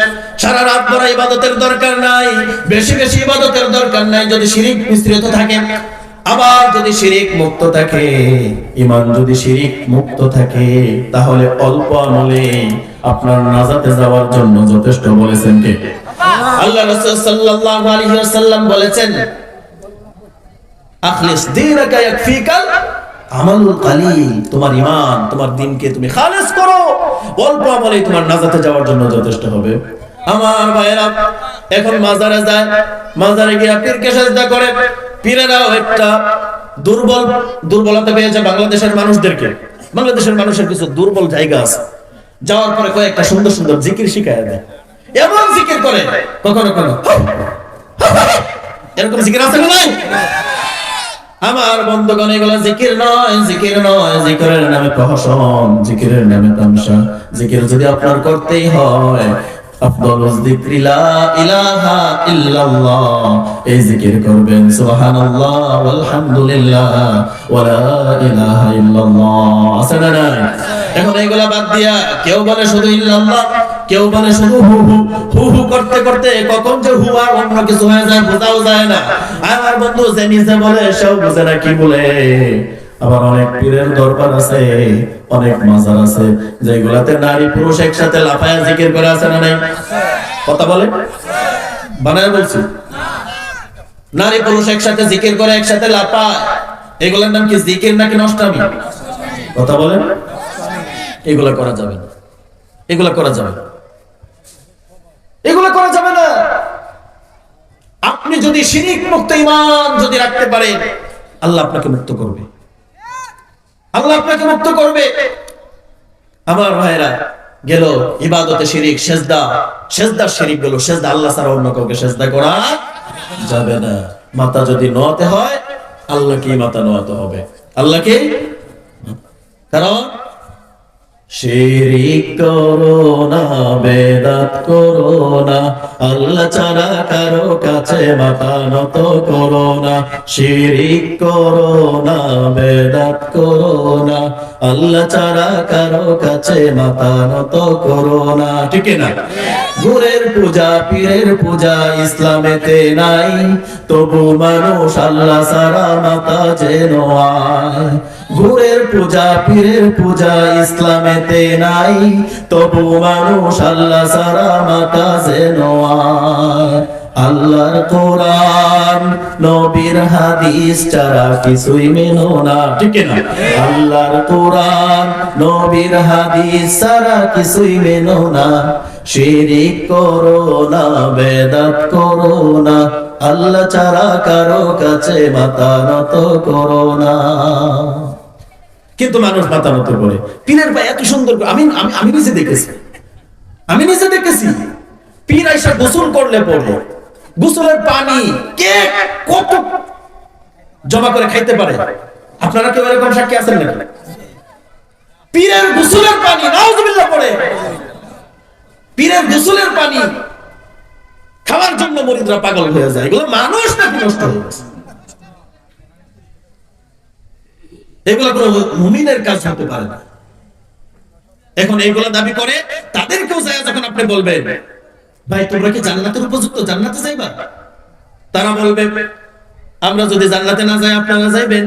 সারা রাত ভর ইবাদতের দরকার নাই, বেশি বেশি ইবাদতের দরকার নাই যদি শিরক মিশ্রিত থাকে। আবার যদি শিরক মুক্ত থাকে, ঈমান যদি শিরক মুক্ত থাকে, তাহলে অল্প আমলে আপনার নাজাতে যাওয়ার জন্য যথেষ্ট, বলেছেন কে? আল্লাহ রাসূল সাল্লাল্লাহু আলাইহি ওয়াসাল্লাম বলেছেন, আখলিস দীনাকা ইয়াকফিকাল আমালুল কালিল। তোমার ঈমান, তোমার দ্বীনকে তুমি খালেস করো, অল্প আমলে তোমার নাজাতে যাওয়ার জন্য যথেষ্ট হবে। আমার ভাইয়েরা, এখন মাজারে যায়, মাজারে গিয়ে পীরকে সিজদা করে। পীরেরাও একটা দুর্বলতা পেয়েছে বাংলাদেশের মানুষদেরকে। বাংলাদেশের মানুষের কিছু দুর্বল জায়গা আছে, যাওয়ার পরে কয়েকটা সুন্দর সুন্দর জিকির শিখায় দেয়। এমন জিকির করে, কখনো কখনো এরকম জিকির আছে না নাই? আমার বন্ধুগণ, এগুলো জিকির নয়, জিকির নয়। জিকিরের নামে প্রহসন, জিকিরের নামে তামসা। জিকির যদি আপনার করতেই হয়, আফদালুজ যিকরি লা ইলাহা ইল্লাল্লাহ, এই জিকির করবেন সুবহানাল্লাহ ওয়াল হামদুলিল্লাহ ওয়া লা ইলাহা ইল্লাল্লাহ। আছে না নাই? এখন এগুলা বাদ দিয়া কেউ বলে শুধু ইল্লাল্লাহ, কেউ বলে শুধু হু হু হু হু করতে করতে কখন যে হু আর অন্য কিছু হয়ে যায় বোঝাও যায় না। আমার বন্ধু যে নিজে বলে সেও বুঝে না কি বলে। আবার অনেক পীরের দরবার আছে, অনেক মাজার আছে যেগুলাতে নারী পুরুষ একসাথে লাফায়া জিকির করে, আছে না নাই? কথা বলে বানায় বলছি, নারী পুরুষ একসাথে জিকির করে, একসাথে লাফায়। এগুলোর নাম কি জিকির নাকি নষ্টামি? কথা বলেন। এগুলা করা যাবে না, এগুলা করা যাবে না, এগুলা করা যাবে না। আপনি যদি শিরক মুক্ত ঈমান যদি রাখতে পারেন, আল্লাহ আপনাকে মুক্ত করবে, আল্লাহ আপনাকে মুক্ত করবে। আমার ভাইরা, গেল ইবাদতে শিরক, সেজদা, সেজদার শিরক গেল। সেজদা আল্লাহ ছাড়া অন্য কাউকে সেজদা করা যাবে না। মাথা যদি নোয়াতে হয়, আল্লাহকে মাথা নোয়াতে হবে, আল্লাহকে। কারণ শিরিক করো না, বেদাত করো না, আল্লাহ ছাড়া কারো কাছে মাথা নত করো না। শিরিক করো না, বেদাত করো না, আল্লাহ ছাড়া কারো কাছে মাথা নত করো না। ঠিক না? গুরের পূজা, পীরের পূজা ইসলামেতে নাই, তবু মানুষ আল্লাহ ছাড়া মাথা যেন আয়। গুরের পূজা, পীরের পূজা ইসলামেতে নাই, তবু মানুষ আল্লাহ ছাড়া মাথা যেন আয়। আল্লাহর কোরআন, নবীর হাদিস ছাড়া কিছুই মেনো না। ঠিক না? আল্লাহর কোরআন, নবীর হাদিস ছাড়া কিছুই মেনো না। শিরিক করো না, বেদাত করো না, আল্লাহ ছাড়া কারো কাছে মাথা নত করো না। কিন্তু মানুষ মাথা নত করে। পীরের ভাই এত সুন্দর, আমি নিজে দেখেছি, আমি নিজে দেখেছি। পীর আইসা গোসল করলে পড়লো, গোসলের পানি কে কত জমা করে খাইতে পারে? আপনারা কেউ এরকম সাক্ষী আছেন নাকি? পীরের গোসলের পানি নাউজুবিল্লাহ পড়ে, পীরের গোসলের পানি খাওয়ার জন্য মুরিদরা পাগল হয়ে যায়। এগুলো মানুষ নাকি নষ্ট হয়ে গেছে? এগুলো কোনো মুমিনের কাজ হতে পারে না। এখন এইগুলো দাবি করে, তাদেরকেও যায় যখন আপনি বলবেন, ভাই তোমরা কি জান্নাতের উপযুক্ত, জান্নাতে যাইবা? তারা বলবে, আমরা যদি জান্নাতে না যাই আপনারা যাইবেন।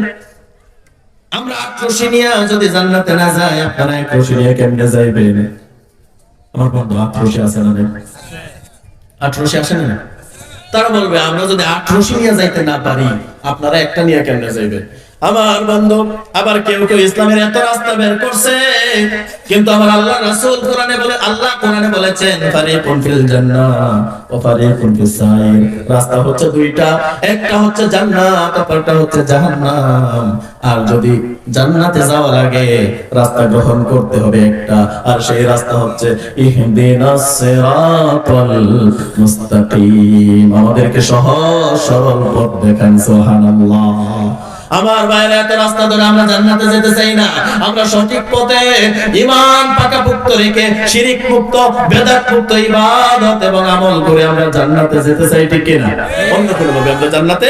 আমরা 8 রশি নিয়ে যদি জান্নাতে না যাই আপনারা 1 রশি নিয়ে কেমনে যাইবেন? আমার বন্ধু 8 রশি আছে না? 18 আসেন না? তারা বলবে আমরা যদি 18 নিয়ে যাইতে না পারি আপনারা একটা নিয়ে কেমনে যাইবে? আমার বন্ধু, আবার কেউ কেউ ইসলামের এত রাস্তা বের করছে, কিন্তু আমার আল্লাহ রাসূল কোরআনে বলে, আল্লাহ কোরআনে বলেছেন ফারিকুন ফিল জান্নাহ ওয়া ফারিকুন ফিস সাইর। রাস্তা হচ্ছে দুইটা, একটা হচ্ছে জান্নাত, অপরটা হচ্ছে জাহান্নাম। আর যদি জান্নাতে যাওয়ার আগে রাস্তা গ্রহণ করতে হবে একটা, আর সেই রাস্তা হচ্ছে ইহদিনাস সিরাতাল মুস্তাকিম। আমাদেরকে সহজ সরল পথ দেখান, সুবহানাল্লাহ। আমার বাইরে এত রাস্তা ধরে আমরা জান্নাতে যেতে চাই না। আমরা সঠিক পথে ঈমান পাকাপোক্ত রেখে শিরক মুক্ত, বেদাত মুক্ত ইবাদত এবং আমল করে আমরা জান্নাতে যেতে চাই, ঠিক কি না? অন্য কোনো ভাবে আমরা জান্নাতে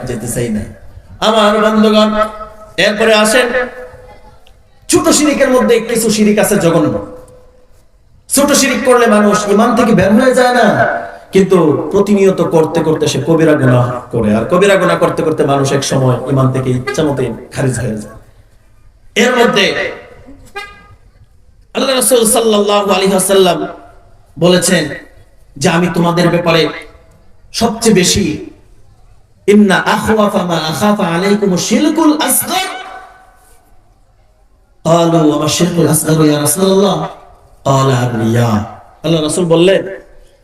যেতে চাই না। আমার বন্ধুগণ, এরপরে আসেন ছোট শিরকের মধ্যে কিছু শিরক আছে জঘন্য। ছোট শিরক করলে মানুষ ঈমান থেকে বের হয়ে যায় না, কিন্তু প্রতিনিয়ত করতে করতে সে কবিরা গুনাহ করে, আর কবিরা গুনাহ করতে করতে মানুষ এক সময় ঈমান থেকে ইচ্ছামতে খারিজ হয়ে যায়। এর মধ্যে আল্লাহ রাসূল সাল্লাল্লাহু আলাইহি ওয়াসাল্লাম বলেছেন যে আমি তোমাদের ব্যাপারে সবচেয়ে বেশি ইন্না আখওয়াফা মা আখাফা আলাইকুম শিরকুল আসগর। ক্বালু ওয়া মা শিরকুল আসগর ইয়া রাসূলুল্লাহ? ক্বালা আর-রিয়া। আল্লাহ রাসূল বললেন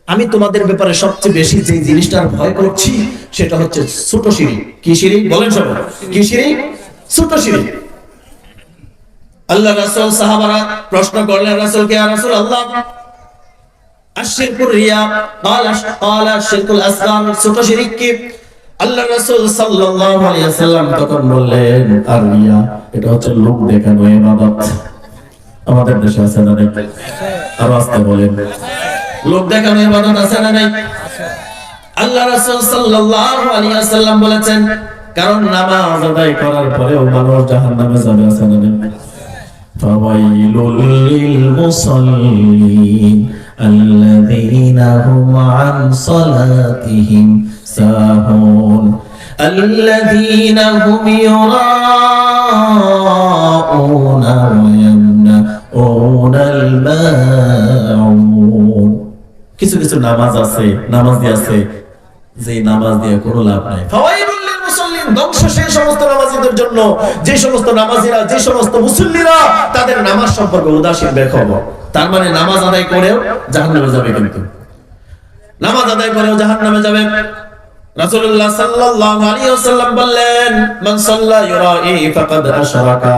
আমি তোমাদের ব্যাপারে সবচেয়ে বেশি যে জিনিসটার ভয় করছি সেটা হচ্ছে ছোট শিরক। কি শিরক বলেন সবাই? কি শিরক? ছোট শিরক। আল্লাহ রাসূল সাহাবারা প্রশ্ন করলেন রাসূলকে, ইয়া রাসূলুল্লাহ আশ-শিরকুর রিয়া, ক্বালা আশ-শিরকুল আসগর, ছোট শিরক কি? আল্লাহ রাসূল সাল্লাল্লাহু আলাইহি ওয়াসাল্লাম তখন বললেন আর-রিয়া, এটা হচ্ছে লোক দেখানো ইবাদত। আমাদের দেশে আছে না নাই? আর আস্তে বলেন, লোক দেখানো ইবাদত আছে না নাই? আল্লাহ রাসূল সাল্লাল্লাহু আলাইহি ওয়াসাল্লাম বলেছেন কারণ নামাজ আদায় করার পরেও মানুষ জাহান্নামে যাবে, আছে না নাই? ফাওয়াইলুল লিল মুসাল্লিন আল্লাযীনা হুম আন সালাতিহিম সাহুন আল্লাযীনা হুম ইউরাউনা ওয়া ইয়ামনাউনাল মাউন। কিছু কিছু নামাজ আছে, নামাজ দিয়ে আছে যে নামাজ দিয়ে কোনো লাভ নাই। ফাওয়াইলুল লিল মুসাল্লিন, ধ্বংস সেই সমস্ত নামাজীদের জন্য যে সমস্ত নামাজীরা, যে সমস্ত মুসল্লিরা তাদের নামাজ সম্পর্কে উদাসীন বেখবর। তার মানে নামাজ আদায় করেও জাহান্নামে যাবে, কিন্তু নামাজ আদায় করেও জাহান্নামে যাবে। রাসূলুল্লাহ সাল্লাল্লাহু আলাইহি ওয়াসাল্লাম বললেন মান সাল্লা ইউরাই ফাকাদ আশরাকা।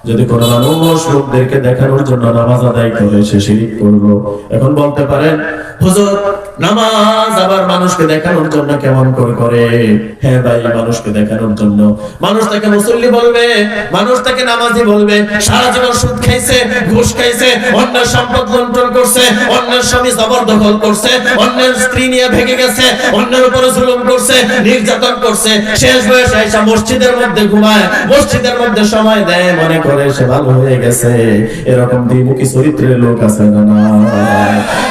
যদি কোন মানুষ লোকদেরকে দেখানোর জন্য নামাজ আদায় করে সে শিরক করলো। এখন বলতে পারেন হুজুর নামাজ আবার মানুষকে দেখানোর জন্য কেমন করে করে? হ্যাঁ ভাই, মানুষকে দেখানোর জন্য। মানুষ তাকে মুসল্লি বলবে, মানুষ তাকে নামাজি বলবে। সারা জীবন সুদ খাইছে, ঘুষ খাইছে, অন্যের সম্পদ লুণ্ঠন করছে, অন্যের স্বামী জবরদখল করছে, অন্যের স্ত্রী নিয়ে ভেগে গেছে, অন্যের উপরে জুলুম করছে, নির্যাতন করছে। শেষ বয়সে এসে মসজিদের মধ্যে ঘুমায়, মসজিদের মধ্যে সময় দেয়, মনে করে সে ভালো হয়ে গেছে। এরকম দ্বিমুখী চরিত্রের লোক আছে না?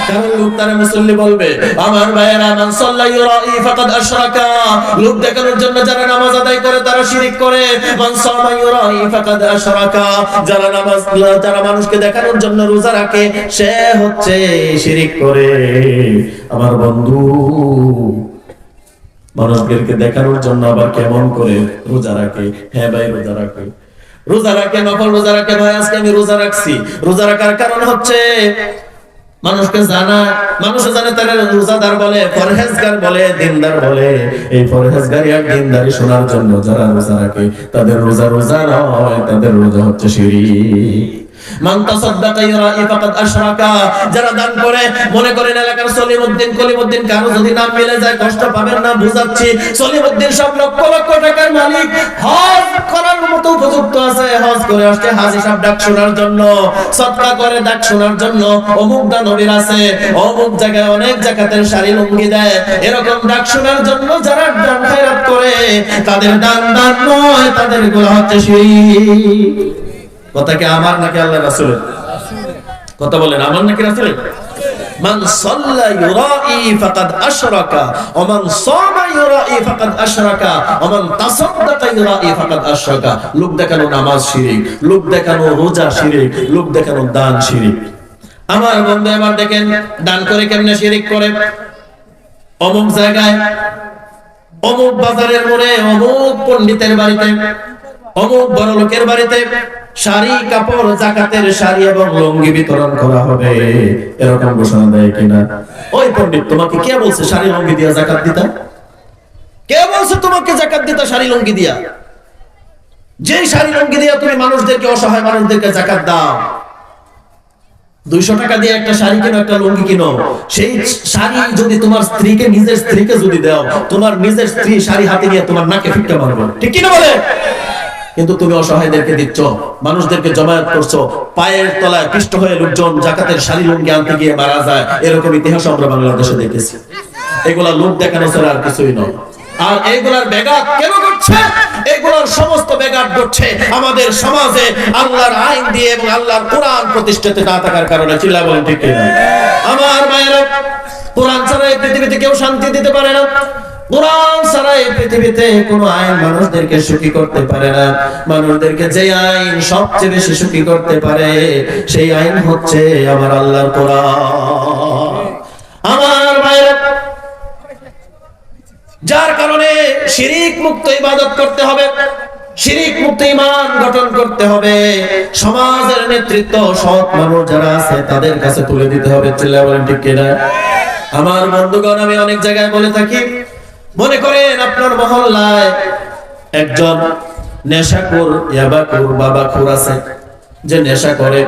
কারণ লোক তারা মুসল্লি বলবে। আমার ভাইয়েরা, মান সাল্লা ইউরাই ফাকাদ আশরাকা, লোক দেখানোর জন্য যারা নামাজ আদায় করে তারা শিরক করে। মান সামা ইউরাই ফাকাদ আশরাকা, যারা নামাজ, যারা মানুষকে দেখানোর জন্য রোজা রাখে সে হচ্ছে শিরক করে। আমার বন্ধু, মানুষদেরকে দেখানোর জন্য আবার কেমন করে রোজা রাখে? হ্যাঁ ভাই, রোজা রাখে, রোজা রাখে, নফল রোজা রাখে। ভাই আজকে আমি রোজা রাখছি। রোজা রাখার কারণ হচ্ছে মানুষকে জানা, মানুষ জানে তারা রোজাদার বলে, পরহেজগার বলে, দিনদার বলে। এই পরহেজগারি আর দিনদারি শোনার জন্য যারা রোজা রাখে তাদের রোজা রোজা নয়, তাদের রোজা হচ্ছে শিরক। মান তাসাদদাকা ইউরাই ফাকাদ আশরাকা, যারা দান করে মনে করেন এলাকার সলিমউদ্দিন কলিমউদ্দিন, কারো যদি নাম মিলে যায় কষ্ট পাবেন না, বুঝাচ্ছি। সলিমউদ্দিন সব লক্ষ লক্ষ টাকার মালিক, হজ করার মতো উপযুক্ত আছে, হজ করে আসছে হাজী সাহেব ডাক শোনার জন্য, সদকা করে ডাক শোনার জন্য। অমুক দানবীর আছে, অমুক জায়গায় অনেক জাকাতের শাড়ি লুঙ্গি দেয়, এরকম ডাক শোনার জন্য যারা দান খয়রাত করে তাদের দান দান নয়, তাদের গুলো হচ্ছে শিরক। কথা কি আমার নাকি আল্লাহ রাসূলের? কথা বলেন, আমার নাকি রাসূলের? মান সাল্লা ইউরাই ফাকাদ আশরাকা ওয়া মান সামা ইউরাই ফাকাদ আশরাকা ওয়া মান তাসাদদাকা ইউরাই ফাকাদ আশরাকা। লোক দেখানো নামাজ শিরক, লোক দেখানো রোজা শিরক, লোক দেখানো দান শিরক। আমার বন্ধু এবার দেখেন দান করে কেমনে শিরিক করে। অমুক জায়গায়, অমুক বাজারের মোড়ে, অমুক পণ্ডিতের বাড়িতে, অমুক বড় লোকের বাড়িতে শাড়ি কাপড় জাকাতের শাড়ি এবং লুঙ্গি বিতরণ করা হবে, এরকম ঘোষণা দেয় কিনা? ওই পণ্ডিত, তোমাকে কে বলছে শাড়ি লুঙ্গি দিয়া জাকাত দিতা? কে বলছে তোমাকে জাকাত দিতা শাড়ি লুঙ্গি দিয়া? যে শাড়ি লুঙ্গি দিয়া তুমি মানুষদেরকে, অসহায় মানুষদেরকে জাকাত দাও, 200 টাকা দিয়ে একটা শাড়ি কিনো, একটা লুঙ্গি কিনো, সেই শাড়ি যদি তোমার স্ত্রীকে, নিজের স্ত্রীকে যদি দাও, তোমার নিজের স্ত্রী শাড়ি হাতে নিয়ে তোমার নাকে ফিক্কা মারবে, ঠিক কি না বলে? কিন্তু তুমি অসহায়দেরকে দিচ্ছ, মানুষদেরকে জমায়েত করছো, পায়ের তলায় পিষ্ট হয়ে লোকজন জাকাতের শাড়ি লুঙ্গি আনতে গিয়ে মারা যায়, এরকম ইতিহাস আমরা বাংলাদেশে দেখেছি। এগুলা লোক দেখানো ছাড়া আর কিছুই নয়। আর এইগুলার ব্যাঘাত কেন ঘটছে? এগুলার সমস্ত ব্যাঘাত ঘটছে আমাদের সমাজে আল্লাহর আইন দিয়ে এবং আল্লাহর কোরআন প্রতিষ্ঠিত না থাকার কারণে। চিল্লা বলেন ঠিক কিনা? আমার মায়েরা, কোরআন ছাড়া এই পৃথিবীতে কেউ শান্তি দিতে পারে না। কোরআন ছাড়া এই পৃথিবীতে কোনো আইন মানুষদেরকে সুখী করতে পারে না। মানুষদেরকে যে আইন সবচেয়ে বেশি সুখী করতে পারে, সেই আইন হচ্ছে আমার আল্লাহর কোরআন। আমার মায়েরা, যার কারণে শিরিক মুক্ত ইবাদত করতে হবে, শিরিক মুক্ত ঈমান গঠন করতে হবে। সমাজের নেতৃত্ব সৎ মানুষ যারা আছে তাদের কাছে তুলে দিতে হবে। চিল্লায়া বলেন ঠিক কিনা? আমার বন্ধুগণ, আমি অনেক জায়গায় বলে থাকি, মনে করেন আপনার মহল্লায় একজন নেশাখোর, ইয়াবাখোর, বাবাখোর আছে, যে নেশা করে,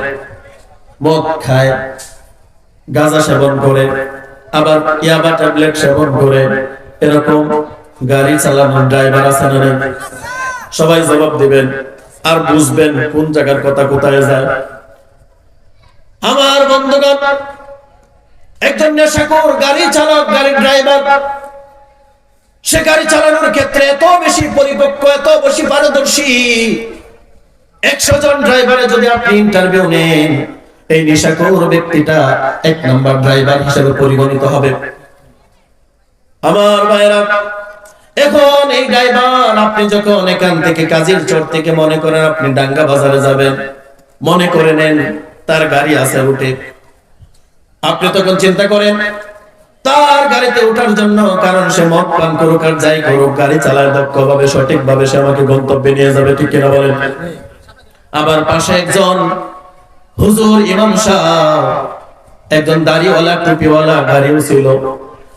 মদ খায়, গাঁজা সেবন করে, আবার ইয়াবা ট্যাবলেট সেবন করে, এরকম গাড়ি চালানোর ড্রাইভার আছে না? সবাই জবাব দিবেন আর বুঝবেন কোন জায়গার কথা কোথায় যায়। আমার বন্ধুগণ, একজন নেশাখোর গাড়ি চালক, গাড়ির ড্রাইভার, সে গাড়ি চালানোর ক্ষেত্রে এত বেশি পরিপক্ক, এত বেশি পারদর্শী, 100 জন ড্রাইভারে যদি আপনি ইন্টারভিউ নেন, এই নেশাখোর ব্যক্তিটা 1 নাম্বার ড্রাইভার হিসেবে পরিগণিত হবে। আমার ভাইরা, এখন এই ড্রাইভার, আপনি যখন এখান থেকে কাজীর চর থেকে মনে করেন আপনি ডাঙ্গা বাজারে যাবেন, মনে করে নেন তার গাড়ি আছে উঠে, আপনি তখন চিন্তা করেন তার গাড়িতে ওঠার জন্য, কারণ সে মদ পান করুক আর যাই করুক, গাড়ি চালায় দক্ষভাবে, সঠিকভাবে সে আমাকে গন্তব্যে নিয়ে যাবে, ঠিক কিনা বলেন? আবার পাশে একজন হুজুর ইমাম সাহেব, একজন দাড়িওয়ালা, টুপিওয়ালা, গাড়িও ছিল,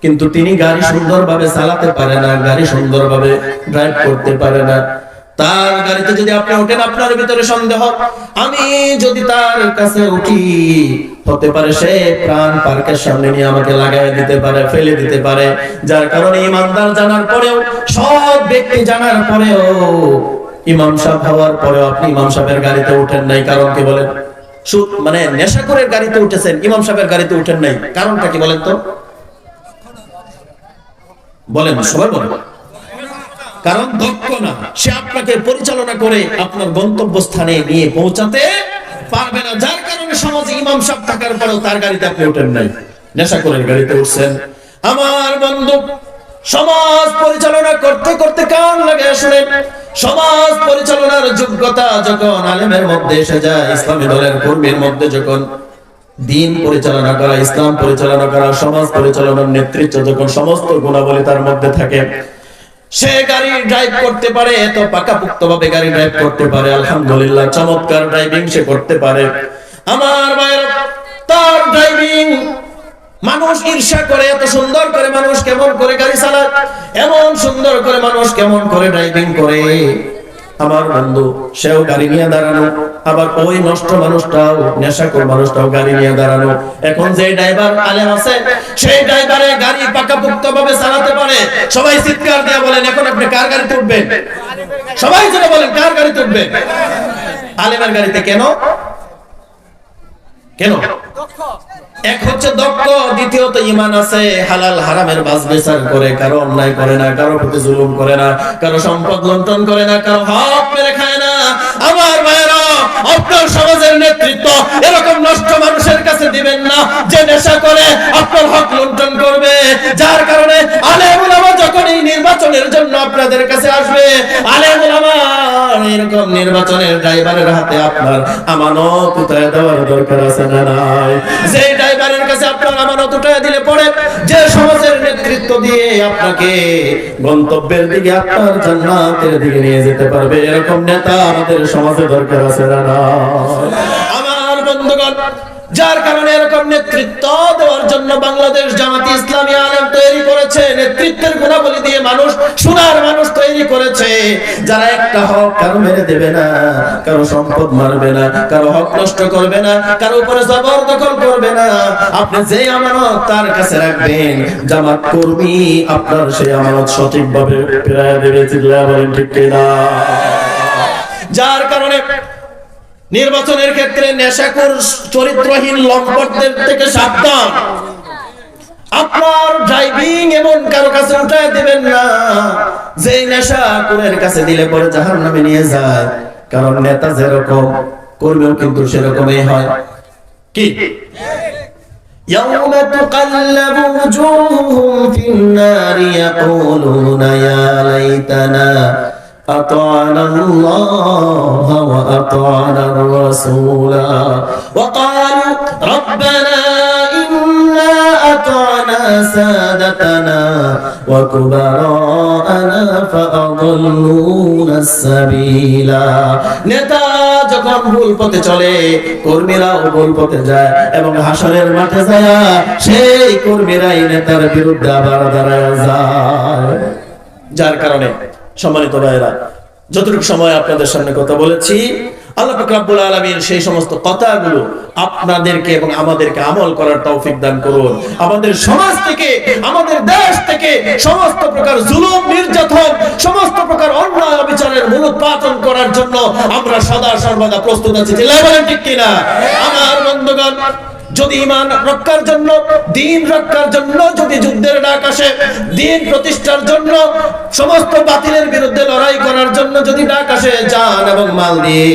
কিন্তু তিনি গাড়ি সুন্দরভাবে চালাতে পারে না, গাড়ি সুন্দরভাবে ড্রাইভ করতে পারে না। তার গাড়িতে যদি আপনি ওঠেন, আপনার ভিতরে সন্দেহ, আমি যদি তার কাছে উঠি, হতে পারে সে প্রাণ পার্কের সামনে নিয়ে আমাকে লাগাই দিতে পারে, ফেলে দিতে পারে। যার কারণে ইমানদার জানার পরেও, সৎ ব্যক্তি জানার পরেও, ইমাম সাহেব হওয়ার পরেও আপনি ইমাম সাহেবের গাড়িতে উঠেন নাই। কারণ কি বলেন? মানে নেশাখোরের গাড়িতে উঠেছেন, ইমাম সাহেবের গাড়িতে উঠেন নাই, কারণটা কি বলেন তো? বলেন, সবাই বলেন। কারণ দক্ষ না, সে আপনাকে পরিচালনা করে আপনার গন্তব্যস্থানে নিয়ে পৌঁছাতে পারবে না। যার কারণে সমাজে ইমাম সাহেব থাকার পরেও তার গাড়িতে আপনি ওঠেন নাই, নেশাখোরের গাড়িতে উঠছেন। আমার বন্ধু, সমাজ পরিচালনা করতে করতে কান লাগে শুনেন, সমাজ পরিচালনার যোগ্যতা যখন আলেমের মধ্যে এসে যায়, ইসলামী দলের কর্মীর মধ্যে যখন দিন পরিচালনা করা, ইসলাম পরিচালনা করা, সমাজ পরিচালনার নেতৃত্ব যখন সমস্ত গুণাবলী তার মধ্যে থাকে, সে গাড়ি ড্রাইভ করতে পারে, এত পাকাপোক্ত ভাবে গাড়ি ড্রাইভ করতে পারে, আলহামদুলিল্লাহ, চমৎকার ড্রাইভিং সে করতে পারে। আমার ভাইয়ের, তার ড্রাইভিং মানুষ ঈর্ষা করে, এত সুন্দর করে মানুষ কেমন করে গাড়ি চালায়, এমন সুন্দর করে মানুষ কেমন করে ড্রাইভিং করে। আমার বন্ধু, সেও গাড়ি নিয়ে দাঁড়ানো, আবার ওই নষ্ট মানুষটাও, নেশাখোর মানুষটাও গাড়ি নিয়ে দাঁড়ানো। এখন যে ড্রাইভার আলেম আছে, সেই ড্রাইভারে গাড়ি পাকাপোক্ত ভাবে চালাতে পারে। সবাই চিৎকার দিয়ে বলেন, এখন আপনি কার গাড়িতে উঠবেন? সবাই যেন বলেন, কার গাড়িতে উঠবেন? আলেমের গাড়িতে। কেন? কেন? এক হচ্ছে দক্ষ, দ্বিতীয়ত ঈমান আছে, হালাল হারামের বাজ বিচার করে, কারো অন্যায় করে না, কারো প্রতি জুলুম করে না, কারো সম্পদ লুণ্ঠন করে না, কারো হক মেরে খায় না। আমার ভাইয়েরা, আপনার সমাজের নেতৃত্ব এরকম নষ্ট মানুষের কাছে দিবেন না, যে নেশা করে আপনার হক লুণ্ঠন করবে। যার কারণে আলেম উলামা যখন এই নির্বাচনের জন্য আপনাদের কাছে আসবে, আলেম উলামা এরকম নির্বাচনের ড্রাইভারের হাতে আপনার আমানত উঠায় দেওয়ার দরকার আছে না নাই? যে ড্রাইভারের কাছে আপনার আমানত উঠায় দিলে পরে যে সমাজের নেতৃত্ব দিয়ে আপনাকে গন্তব্যের দিকে আপনার জান্নাতের দিকে নিয়ে যেতে পারবে, এরকম নেতা আমাদের সমাজে দরকার আছে না নাই? আমার বন্ধুগণ, যার কারণে এরকম নেতৃত্ব দেওয়ার জন্য বাংলাদেশ জামাতি ইসলামী আলেম তৈরি করেছে, নেতৃত্বের গুণাবলী দিয়ে মানুষ, সোনার মানুষ তৈরি করেছে, যারা একটা হক কারো মেরে দেবে না, কারো সম্পদ মারবে না, কারো হক নষ্ট করবে না, কারো উপরে জবরদখল করবে না। আপনি যে আমানত তার কাছে রাখবেন, জামাত কর্মী আপনার সেই আমানত সঠিকভাবে ফেরায় দেবে। চিল্লায়া বলেন ঠিক কিনা? যার কারণে নির্বাচনের ক্ষেত্রে নেশাখোর চরিত্রহীন লম্পটদের থেকে সাবধান। আপনার ড্রাইভিং এমন কারো কাছে উঠায় দিবেন না যে নেশাখোরের কাছে দিলে পরে জাহান্নামে নিয়ে যায়। কারণ নেতা যেরকম কর্মীও কিন্তু সেরকমই হয়। কি يوم تقلب وجوههم في النار يقولون يا ليتنا أطعنا الله وأطعنا الرسول وقالوا ربنا إنا أطعنا سادتنا وكبراءنا فأضلونا السبيل। নেতা যখন ভুল পথে চলে, কর্মীরাও ভুল পথে যায় এবং হাসরের মাঠে যায় সেই কর্মীরাই নেতার বিরুদ্ধে আবার দাঁড়ায় যায়। যার কারণে সম্মানিত ভাইরা, যতটুকু সময় আপনাদের সামনে কথা বলেছি, আল্লাহ পাক রব্বুল আলামিন সেই সমস্ত কথাগুলো আপনাদেরকে এবং আমাদেরকে আমল করার তৌফিক দান করুন। আমাদের সমাজ থেকে, আমাদের দেশ থেকে সমস্ত প্রকার জুলুম, নির্যাতন, সমস্ত প্রকার অন্যায় অবিচারের মূলোৎপাটন করার জন্য আমরা সদা সর্বদা প্রস্তুত আছি। চিল্লায়া বলেন ঠিক কিনা? আমার বন্ধুগণ, যদি ঈমান রক্ষার জন্য, দ্বীন রক্ষার জন্য যদি যুদ্ধের ডাক আসে, দ্বীন প্রতিষ্ঠার জন্য, সমস্ত বাতিলের বিরুদ্ধে লড়াই করার জন্য যদি ডাক আসে, জান এবং মাল দিয়ে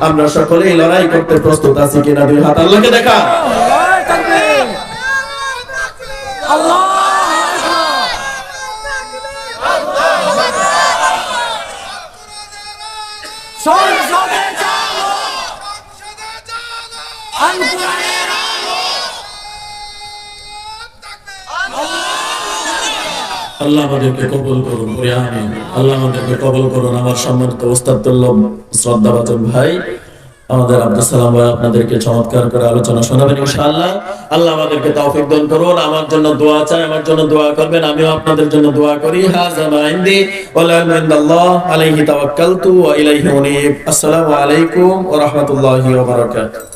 আমরা সকলেই লড়াই করতে প্রস্তুত আছি কিনা? দুই হাত আল্লাহকে দেখা। আল্লাহ আমাদেরকে কবুল করুন, আমিন। আল্লাহ আমাদেরকে কবুল করুন। আমার সম্মানিত ওস্তাদুল্লাহ শ্রদ্ধাভাজন ভাই আমাদের আব্দুল সালাম ভাই আপনাদেরকে চমৎকার করে আলোচনা শোনাবেন ইনশাআল্লাহ। আল্লাহ আমাদেরকে তৌফিক দান করুন। আমার জন্য দোয়া চাই, আমার জন্য দোয়া করবেন, আমিও আপনাদের জন্য দোয়া করি। হাযা মা ইনদি ওয়া লা ইলাহা ইল্লাল্লাহ আলাইহি তাওয়াক্কালতু ওয়া ইলাইহি উনীব। আসসালামু আলাইকুম ওয়া রাহমাতুল্লাহি ওয়া বারাকাতুহু।